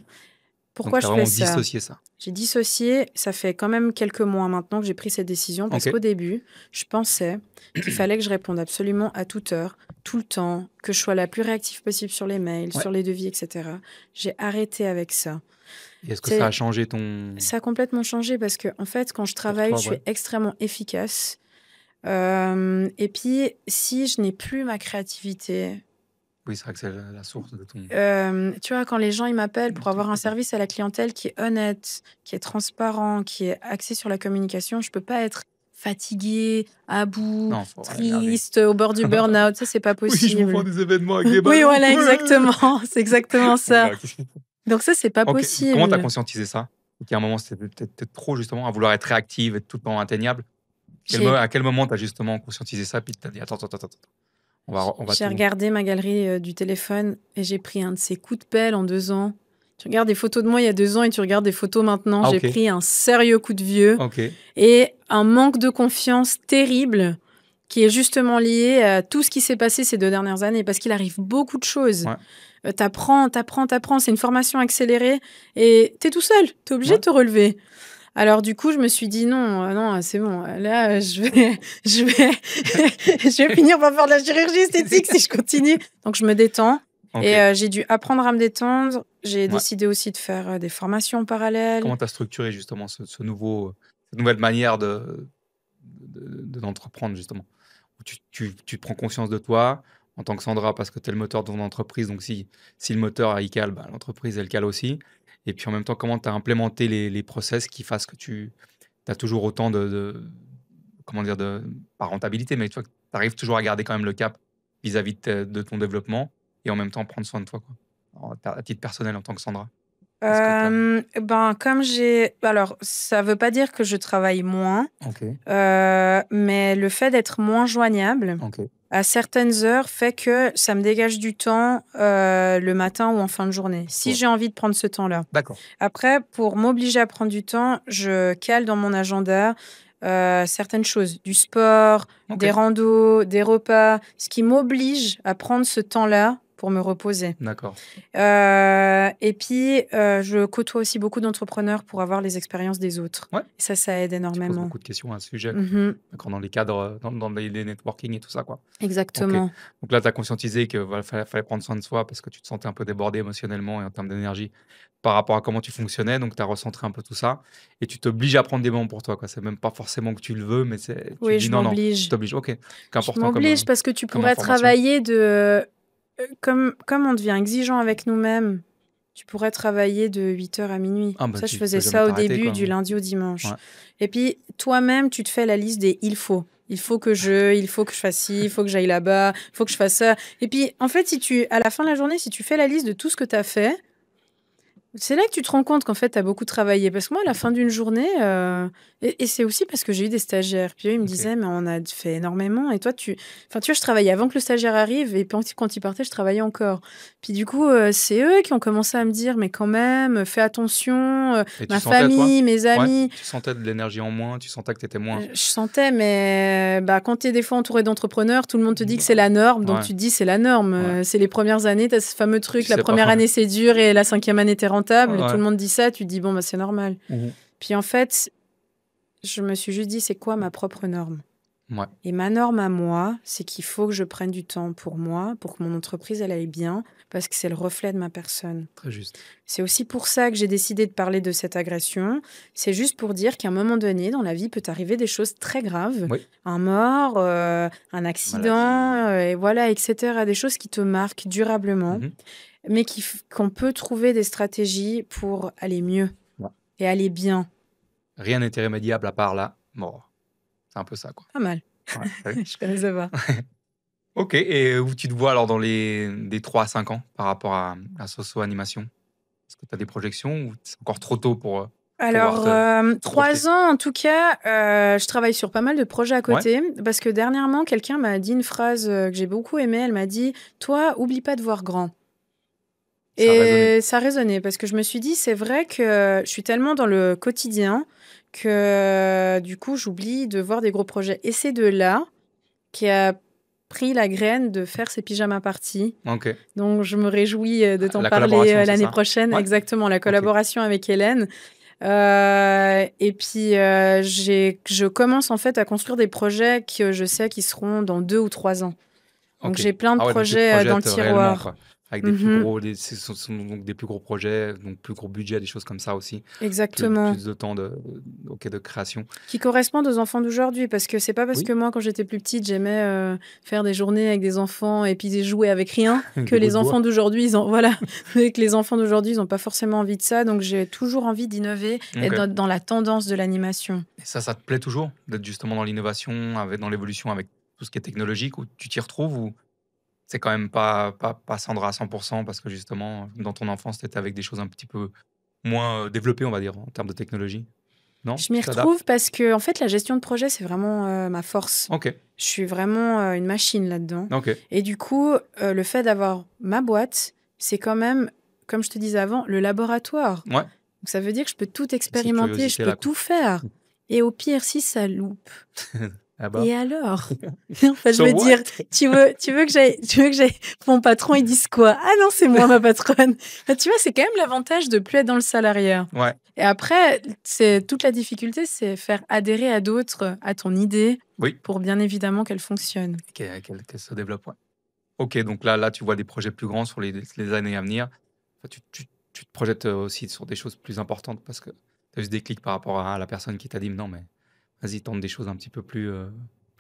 Pourquoi Donc, tu as je fais vraiment ça? dissocié ça. J'ai dissocié. Ça fait quand même quelques mois maintenant que j'ai pris cette décision parce Ok. qu'au début, je pensais qu'il fallait que je réponde absolument à toute heure, tout le temps, que je sois la plus réactive possible sur les mails, Ouais. sur les devis, etc. J'ai arrêté avec ça. Et est-ce que C'est- ça a changé ton... Ça a complètement changé parce que, en fait, quand je travaille, toi, je suis ouais. extrêmement efficace. Et puis, si je n'ai plus ma créativité, Oui, c'est vrai que c'est la source de ton... Tu vois, quand les gens ils m'appellent de pour ton avoir un problème. service à la clientèle qui est honnête, qui est transparent, qui est axé sur la communication, je peux pas être fatiguée, à bout, Non, faut rien regarder. triste, au bord du burn-out. Ça, c'est pas Oui, je vous vends possible. des événements avec des Oui, ballons. voilà, exactement. C'est exactement ça. Voilà, ok. Donc ça, c'est pas Ok. Comment tu as possible. conscientisé ça? Donc, à un moment, c'était peut-être trop, justement, à vouloir être réactive, être tout le temps atteignable. J'ai À quel moment tu as justement conscientisé ça, puis tu as dit, attends, attends, attends, attends, on va j'ai tout... regardé ma galerie du téléphone et j'ai pris un de ces coups de pelle en 2 ans. Tu regardes des photos de moi il y a 2 ans et tu regardes des photos maintenant. Ah, J'ai ok. pris un sérieux coup de vieux Ok. et un manque de confiance terrible qui est justement lié à tout ce qui s'est passé ces 2 dernières années parce qu'il arrive beaucoup de choses. Ouais. T'apprends. C'est une formation accélérée et t'es tout seul. T'es obligé Ouais. de te relever. Alors du coup, je me suis dit non, non, c'est bon. Là, je vais, je vais finir par faire de la chirurgie esthétique si je continue. Donc je me détends Ok. et j'ai dû apprendre à me détendre. J'ai Ouais. décidé aussi de faire des formations en parallèle. Comment tu as structuré justement cette nouvelle manière d'entreprendre justement? Où tu prends conscience de toi en tant que Sandra parce que tu es le moteur de ton entreprise. Donc, si le moteur il cale, bah, l'entreprise elle cale aussi. Et puis en même temps, comment tu as implémenté les process qui fassent que tu as toujours autant comment dire, pas rentabilité, mais tu vois, tu arrives toujours à garder quand même le cap vis-à-vis de ton développement et en même temps prendre soin de toi, quoi. À titre personnel en tant que Sandra. Est-ce que tu as... Ben, comme j'ai... Alors, ça veut pas dire que je travaille moins, Ok, mais le fait d'être moins joignable ok, à certaines heures fait que ça me dégage du temps le matin ou en fin de journée, si toi. j'ai envie de prendre ce temps-là. D'accord. Après, pour m'obliger à prendre du temps, je cale dans mon agenda certaines choses, du sport, Ok, des randos, des repas, ce qui m'oblige à prendre ce temps-là pour me reposer. d'accord. Et puis, je côtoie aussi beaucoup d'entrepreneurs pour avoir les expériences des autres. Ouais, Et ça aide tu poses énormément. beaucoup de questions à ce sujet, quoi. Mhm, D'accord, dans les cadres, dans les networking et tout ça, quoi. Ok. exactement. Donc là, tu as conscientisé que voilà, fallait prendre soin de soi parce que tu te sentais un peu débordé émotionnellement et en termes d'énergie par rapport à comment tu fonctionnais. Donc, tu as recentré un peu tout ça et tu t'obliges à prendre des moments pour toi, quoi. C'est même pas forcément que tu le veux, mais tu te Oui, dis je non, non, tu m'oblige. t'obliges. Ok. Donc, Je important m'oblige parce que tu comme pourrais information. travailler de... Comme on devient exigeant avec nous-mêmes, tu pourrais travailler de 8 heures à minuit. Ah, bah, Ça, je tu peux faisais jamais ça au t'arrêter, début, quoi. du lundi au dimanche. Ouais. Et puis, toi-même, tu te fais la liste des il faut. Il faut que je fasse ci, il faut que j'aille là-bas, il faut que je fasse ça. Et puis, en fait, à la fin de la journée, si tu fais la liste de tout ce que tu as fait, c'est là que tu te rends compte qu'en fait, tu as beaucoup travaillé. Parce que moi, à la fin d'une journée, et c'est aussi parce que j'ai eu des stagiaires. Puis eux, ils me Ok. disaient, mais on a fait énormément. Et toi, enfin, tu vois, je travaillais avant que le stagiaire arrive. Et puis, quand il partait, je travaillais encore. Puis du coup, c'est eux qui ont commencé à me dire, mais quand même, fais attention, Et tu ma sentais, toi? famille, mes Ouais. amis. Tu sentais de l'énergie en moins, tu sentais que tu étais moins. Je sentais, mais bah, quand tu es des fois entouré d'entrepreneurs, tout le monde te dit que Bah, c'est la norme. Donc ouais, tu te dis, c'est la norme. ouais. C'est les premières années, tu as ce fameux truc, Tu la sais pas. première année c'est dur et la 5e année t'es rentable. Tout Ouais. le monde dit ça, tu te dis, bon, bah, c'est normal. Mhm. Puis en fait, je me suis juste dit, c'est quoi ma propre norme? Ouais, Et ma norme à moi, c'est qu'il faut que je prenne du temps pour moi, pour que mon entreprise elle aille bien, parce que c'est le reflet de ma personne. très juste. C'est aussi pour ça que j'ai décidé de parler de cette agression. C'est juste pour dire qu'à un moment donné, dans la vie, peut arriver des choses très graves. Oui. Un mort, un accident, Maladie. et voilà, etc. Des choses qui te marquent durablement, Mhm. mais qu'on peut trouver des stratégies pour aller mieux Ouais. et aller bien. Rien n'est irrémédiable à part la mort. C'est un peu ça, quoi. Pas mal. Ouais, t'as vu? Je connaissais pas. Ok, et où tu te vois alors dans des 3 à 5 ans par rapport à Soso Animation? Est-ce que tu as des projections ou c'est encore trop tôt pour pouvoir Alors, te projeter? 3 ans, en tout cas, je travaille sur pas mal de projets à Ouais, côté. Parce que dernièrement, quelqu'un m'a dit une phrase que j'ai beaucoup aimée. Elle m'a dit, toi, oublie pas de voir grand. ça a résonné. Et ça résonnait parce que je me suis dit, c'est vrai que je suis tellement dans le quotidien que du coup, j'oublie de voir des gros projets. Et c'est de là qui a pris la graine de faire ces pyjamas parties. Ok. Donc, je me réjouis de t'en La parler collaboration, c'est l'année ça? prochaine. Ouais, Exactement, la ok. collaboration avec Hélène. Et puis, je commence en fait à construire des projets que je sais qui seront dans 2 ou 3 ans. Donc, Ok. j'ai plein de Ah ouais, donc tu te projets dans le projettes réellement, tiroir. quoi. avec des plus Mhm. gros, ce sont donc des plus gros projets, donc plus gros budget, des choses comme ça aussi, Exactement. plus de temps de création. Qui correspondent aux enfants d'aujourd'hui. Parce que c'est pas parce Oui, que moi, quand j'étais plus petite, j'aimais faire des journées avec des enfants et puis jouer avec rien, que des bouts les de bois. enfants d'aujourd'hui, voilà, que les enfants d'aujourd'hui, ils n'ont pas forcément envie de ça. Donc j'ai toujours envie d'innover et Ok. dans la tendance de l'animation. Et ça te plaît toujours d'être justement dans l'innovation, dans l'évolution avec tout ce qui est technologique, où tu t'y retrouves ou c'est quand même pas Sandra à 100% parce que justement, dans ton enfance, tu étais avec des choses un petit peu moins développées, on va dire, en termes de technologie? Non? Je m'y Tu t'adaptes? retrouve parce que, en fait, la gestion de projet, c'est vraiment ma force. Ok, Je suis vraiment une machine là-dedans. ok. Et du coup, le fait d'avoir ma boîte, c'est quand même, comme je te disais avant, le laboratoire. Ouais, Donc, ça veut dire que je peux tout cette expérimenter, je peux curiosité-là, quoi. tout faire. Et au pire, si ça loupe, Ah bah, et alors? Enfin, je so veux what? dire, tu veux que j'aille, mon patron, ils disent quoi? Ah non, c'est moi ma patronne. Enfin, tu vois, c'est quand même l'avantage de plus être dans le salariat. Ouais, Et après, c'est toute la difficulté, c'est faire adhérer à d'autres à ton idée oui, pour bien évidemment qu'elle fonctionne. qu'elle se développe, ouais. Ok, donc là, tu vois des projets plus grands sur les années à venir. Enfin, tu te projettes aussi sur des choses plus importantes parce que tu as eu ce déclic par rapport à la personne qui t'a dit non, mais vas-y, tente des choses un petit peu plus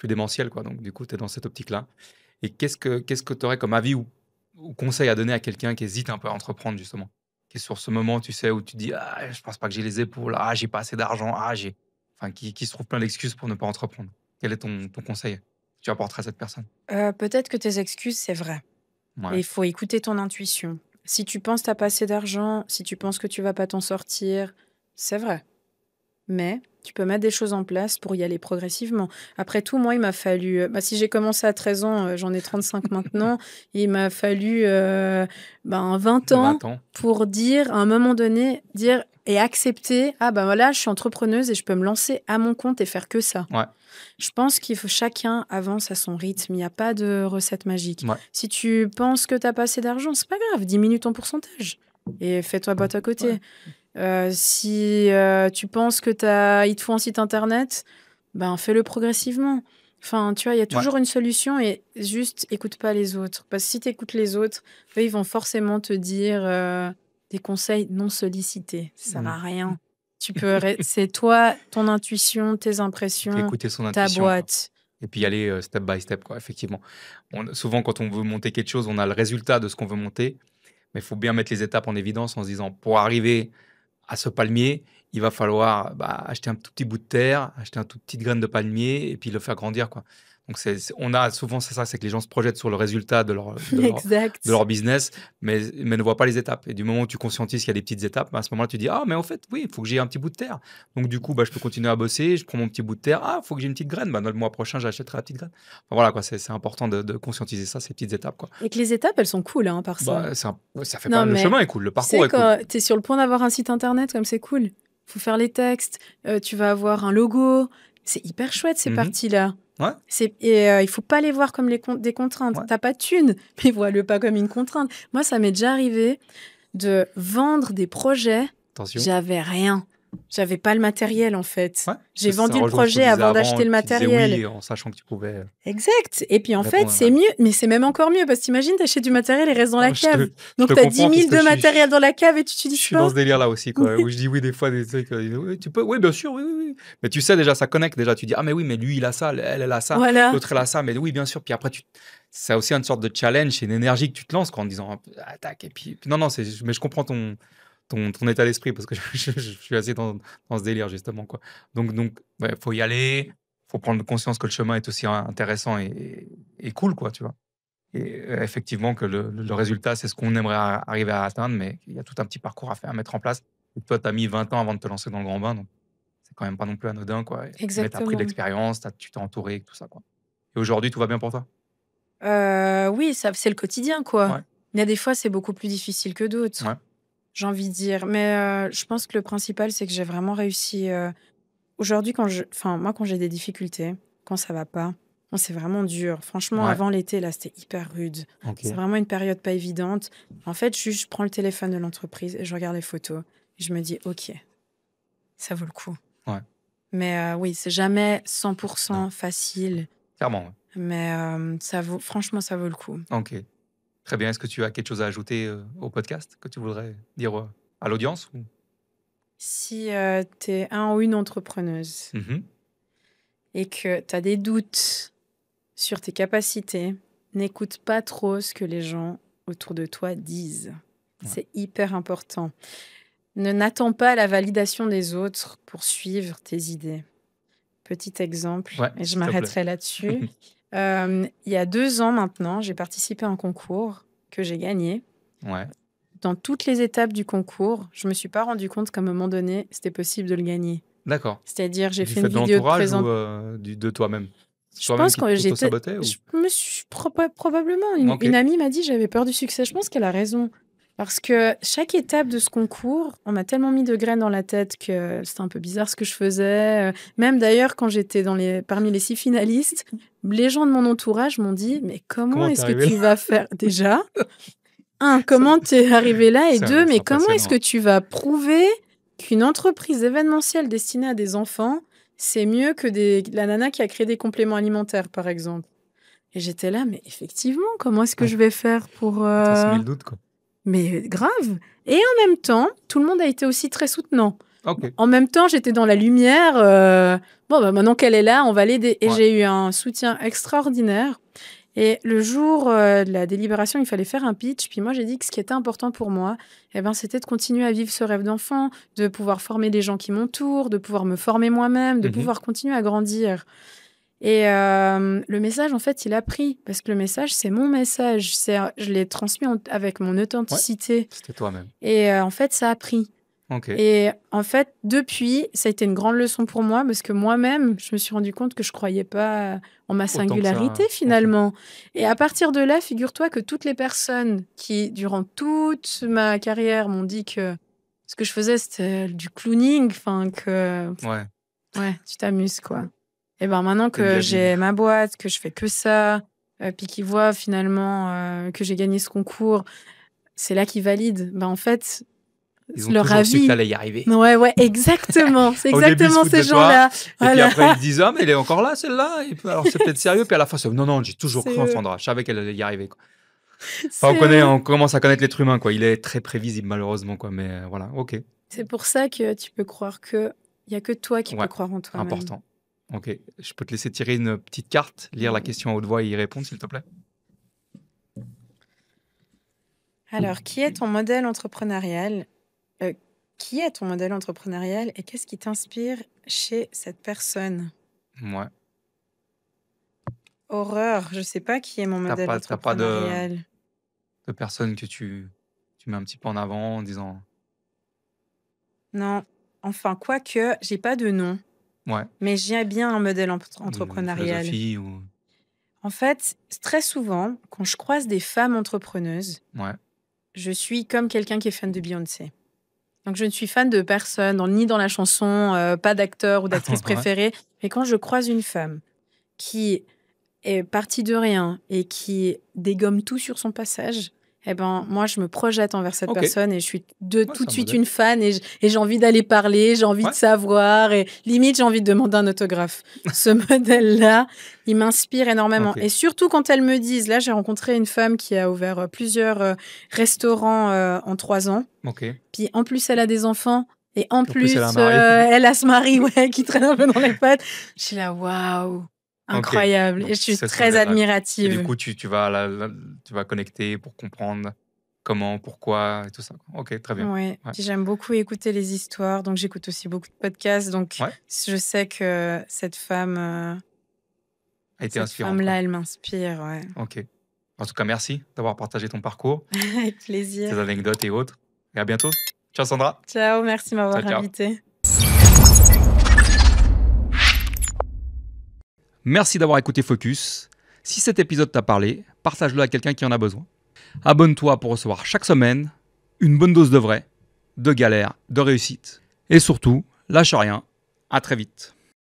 démentielles, quoi. Donc, du coup, tu es dans cette optique-là. Et qu'est-ce que tu aurais comme avis ou conseil à donner à quelqu'un qui hésite un peu à entreprendre, justement? Qui est sur ce moment, tu sais, où tu te dis ah, je pense pas que j'ai les épaules, ah, j'ai pas assez d'argent, ah, Enfin, qui se trouve plein d'excuses pour ne pas entreprendre. Quel est ton conseil que tu apporterais à cette personne? Peut-être que tes excuses, c'est vrai. Et Ouais, il faut écouter ton intuition. Si tu penses que tu n'as pas assez d'argent, si tu penses que tu vas pas t'en sortir, c'est vrai. Mais tu peux mettre des choses en place pour y aller progressivement. Après tout, moi, il m'a fallu... si j'ai commencé à 13 ans, j'en ai 35 maintenant, il m'a fallu 20 ans 20 ans. pour dire, à un moment donné, dire et accepter, ah ben voilà, je suis entrepreneuse et je peux me lancer à mon compte et faire que ça. Ouais, Je pense qu'il faut chacun avance à son rythme. Il n'y a pas de recette magique. ouais, Si tu penses que tu n'as pas assez d'argent, c'est pas grave, diminue ton pourcentage et fais-toi boîte à ouais. côté. Si tu penses que il te faut un site internet, ben fais-le progressivement. Enfin, tu vois, il y a Ouais. toujours une solution et juste écoute pas les autres. Parce que si tu écoutes les autres, eux, ils vont forcément te dire des conseils non sollicités. Ça sert à Mmh. rien. C'est toi, ton intuition, tes Il faut impressions, écouter son ta intuition, quoi. boîte. Et puis y aller, step by step, quoi, effectivement. Souvent, quand on veut monter quelque chose, on a le résultat de ce qu'on veut monter, mais il faut bien mettre les étapes en évidence en se disant: «Pour arriver à ce palmier, il va falloir, acheter un tout petit bout de terre, acheter un tout petite graine de palmier et puis le faire grandir, quoi». Donc on a souvent c'est ça, c'est que les gens se projettent sur le résultat de Exact. leur business, mais ne voient pas les étapes. Et du moment où tu conscientises qu'il y a des petites étapes, à ce moment-là, tu dis: «Ah, mais en fait, oui, il faut que j'ai un petit bout de terre. Donc du coup, je peux continuer à bosser, je prends mon petit bout de terre. Ah, il faut que j'ai une petite graine. Le mois prochain, j'achèterai la petite graine». Enfin, voilà, quoi, c'est important de conscientiser ça, ces petites étapes, quoi. Et que les étapes, elles sont cool, hein, par ça. Ouais, ça fait Non, pas le mais chemin est cool, le tu parcours sais, est cool. quand tu es sur le point d'avoir un site internet, comme c'est cool, faut faire les textes, tu vas avoir un logo. C'est hyper chouette, ces Mmh. parties-là. Ouais, Il faut pas les voir comme des contraintes. ouais. T'as pas de thune, mais vois-le pas comme une contrainte. Moi, ça m'est déjà arrivé de vendre des projets. Attention. J'avais rien. J'avais pas le matériel, en fait. Ouais, J'ai ça vendu le rejoint ce qu'on projet disait avant avant, d'acheter le tu disais matériel. oui en sachant que tu pouvais, Exact. Et puis en fait, répondre c'est mieux, mais c'est même encore mieux parce que t'imagines, t'achètes du matériel et il reste dans la je cave. te Donc t'as 10 comprends parce 000 que de matériel dans la cave et tu je t'utilises suis dans pas. ce délire-là aussi, quoi, où je dis oui des fois des trucs, «Oui, tu peux, oui, bien sûr, oui, oui, oui». Mais tu sais déjà, ça connecte déjà, tu dis: «Ah mais oui, mais lui il a ça, elle a ça, Voilà. l'autre elle a ça, mais oui, bien sûr». Puis après c'est aussi une sorte de challenge, c'est une énergie que tu te lances quoi, en disant: «Ah tac» et puis non, non, mais je comprends ton état d'esprit parce que je suis assez dans ce délire justement, quoi. Donc ouais, faut y aller, faut prendre conscience que le chemin est aussi intéressant et cool, quoi, tu vois? Et effectivement que le résultat, c'est ce qu'on aimerait arriver à atteindre, mais il y a tout un petit parcours à faire, à mettre en place. Et toi, tu as mis 20 ans avant de te lancer dans le grand bain, donc c'est quand même pas non plus anodin, quoi. Mais tu as pris de Exactement. l'expérience, tu t'es entouré et tout ça, quoi. Et aujourd'hui, tout va bien pour toi? Oui, ça, c'est le quotidien, quoi. Ouais, Il y a des fois, c'est beaucoup plus difficile que d'autres, ouais, j'ai envie de dire. Mais je pense que le principal, c'est que j'ai vraiment réussi. Aujourd'hui, moi, quand j'ai des difficultés, quand ça va pas, bon, c'est vraiment dur. Franchement, ouais, avant l'été, là, c'était hyper rude. C'est OK. vraiment une période pas évidente. En fait, juste, je prends le téléphone de l'entreprise et je regarde les photos. Et je me dis, OK, ça vaut le coup. Ouais, Mais oui, c'est jamais non, 100% facile. clairement, ouais. Mais franchement, ça vaut le coup. OK. Très bien. Est-ce que tu as quelque chose à ajouter au podcast que tu voudrais dire à l'audience Si tu es un ou une entrepreneuse et que tu as des doutes sur tes capacités, n'écoute pas trop ce que les gens autour de toi disent. Ouais. C'est hyper important. N'attends pas la validation des autres pour suivre tes idées. Petit exemple, et je m'arrêterai là-dessus. Il y a 2 ans maintenant, j'ai participé à un concours que j'ai gagné. Ouais. Dans toutes les étapes du concours, je ne me suis pas rendu compte qu'à un moment donné, c'était possible de le gagner. D'accord. C'est-à-dire, j'ai fait une vidéo de présentation. De toi-même? Je pense que j'étais. Je me suis probablement. Une amie m'a dit que j'avais peur du succès. Je pense qu'elle a raison. Parce que chaque étape de ce concours, on m'a tellement mis de graines dans la tête que c'était un peu bizarre ce que je faisais. Même d'ailleurs, quand j'étais parmi les 6 finalistes, les gens de mon entourage m'ont dit « Mais comment est-ce que tu vas faire ?» Déjà, 1, comment tu es arrivé là? Et 2, mais comment est-ce que tu vas prouver qu'une entreprise événementielle destinée à des enfants, c'est mieux que la nana qui a créé des compléments alimentaires, par exemple? Et j'étais là, mais effectivement, comment est-ce que je vais faire pour... T'as mis le doute, quoi. Mais grave. Et en même temps, tout le monde a été aussi très soutenant. Okay. En même temps, j'étais dans la lumière. Maintenant qu'elle est là, on va l'aider. Et j'ai eu un soutien extraordinaire. Et le jour de la délibération, il fallait faire un pitch. Puis moi, j'ai dit que ce qui était important pour moi, c'était de continuer à vivre ce rêve d'enfant, de pouvoir former les gens qui m'entourent, de pouvoir me former moi-même, de pouvoir continuer à grandir. Et le message, en fait, il a pris. Parce que le message, c'est mon message. Je l'ai transmis avec mon authenticité. Ouais, c'était toi-même. Et en fait, ça a pris. Okay. Et en fait, depuis, ça a été une grande leçon pour moi parce que moi-même, je me suis rendu compte que je ne croyais pas en ma singularité, finalement. Okay. Et à partir de là, figure-toi que toutes les personnes qui, durant toute ma carrière, m'ont dit que ce que je faisais, c'était du clowning, enfin que... Ouais, tu t'amuses, quoi. Et ben maintenant que j'ai ma boîte, que je fais que ça, puis qu'ils voient finalement que j'ai gagné ce concours, c'est là qu'ils valident. Ben en fait, ils ont leur avis. Su que t'allais y arriver. Ouais, exactement. C'est exactement ces gens-là. Et puis après, ils disent « Ah, mais elle est encore là, celle-là. » Et puis, alors, c'est peut-être sérieux. Puis à la fin, c'est « Non, j'ai toujours cru en Sandra. Je savais qu'elle allait y arriver. » Quoi. Enfin, on commence à connaître l'être humain. Quoi. Il est très prévisible, malheureusement. Quoi. Mais voilà, ok. C'est pour ça que tu peux croire qu'il n'y a que toi qui peux croire en toi-même. Important. Ok. Je peux te laisser tirer une petite carte, lire la question à haute voix et y répondre, s'il te plaît. Alors, qui est ton modèle entrepreneurial ? Qui est ton modèle entrepreneurial et qu'est-ce qui t'inspire chez cette personne ? Ouais. Horreur, je sais pas qui est mon modèle entrepreneurial. T'as pas de personne que tu mets un petit peu en avant en disant... Non, enfin, quoique, j'ai pas de nom. Ouais. Mais j'ai bien un modèle entrepreneurial. Une philosophie ou... En fait, très souvent, quand je croise des femmes entrepreneuses, je suis comme quelqu'un qui est fan de Beyoncé. Donc, je ne suis fan de personne, ni dans la chanson, pas d'acteur ou d'actrice préférée. Mais quand je croise une femme qui est partie de rien et qui dégomme tout sur son passage, moi, je me projette envers cette personne et je suis tout de suite une fan et j'ai envie d'aller parler, j'ai envie de savoir et limite, j'ai envie de demander un autographe. Ce modèle-là, il m'inspire énormément. Et surtout quand elles me disent, là, j'ai rencontré une femme qui a ouvert plusieurs restaurants en 3 ans. Puis en plus, elle a des enfants. Et en plus, elle a ce mari qui traîne un peu dans les pattes. Je suis là, waouh! Incroyable. Et je suis très admirative. Et du coup, tu vas connecter pour comprendre comment, pourquoi et tout ça. Ok, très bien. Ouais. Puis j'aime beaucoup écouter les histoires. Donc, j'écoute aussi beaucoup de podcasts. Donc, je sais que cette femme... a été inspirante. Cette femme-là, elle m'inspire. Ouais. Ok. En tout cas, merci d'avoir partagé ton parcours. Avec plaisir. Tes anecdotes et autres. Et à bientôt. Ciao, Sandra. Ciao, merci de m'avoir invité. Merci d'avoir écouté Focus. Si cet épisode t'a parlé, partage-le à quelqu'un qui en a besoin. Abonne-toi pour recevoir chaque semaine une bonne dose de vrai, de galère, de réussite. Et surtout, lâche rien. À très vite.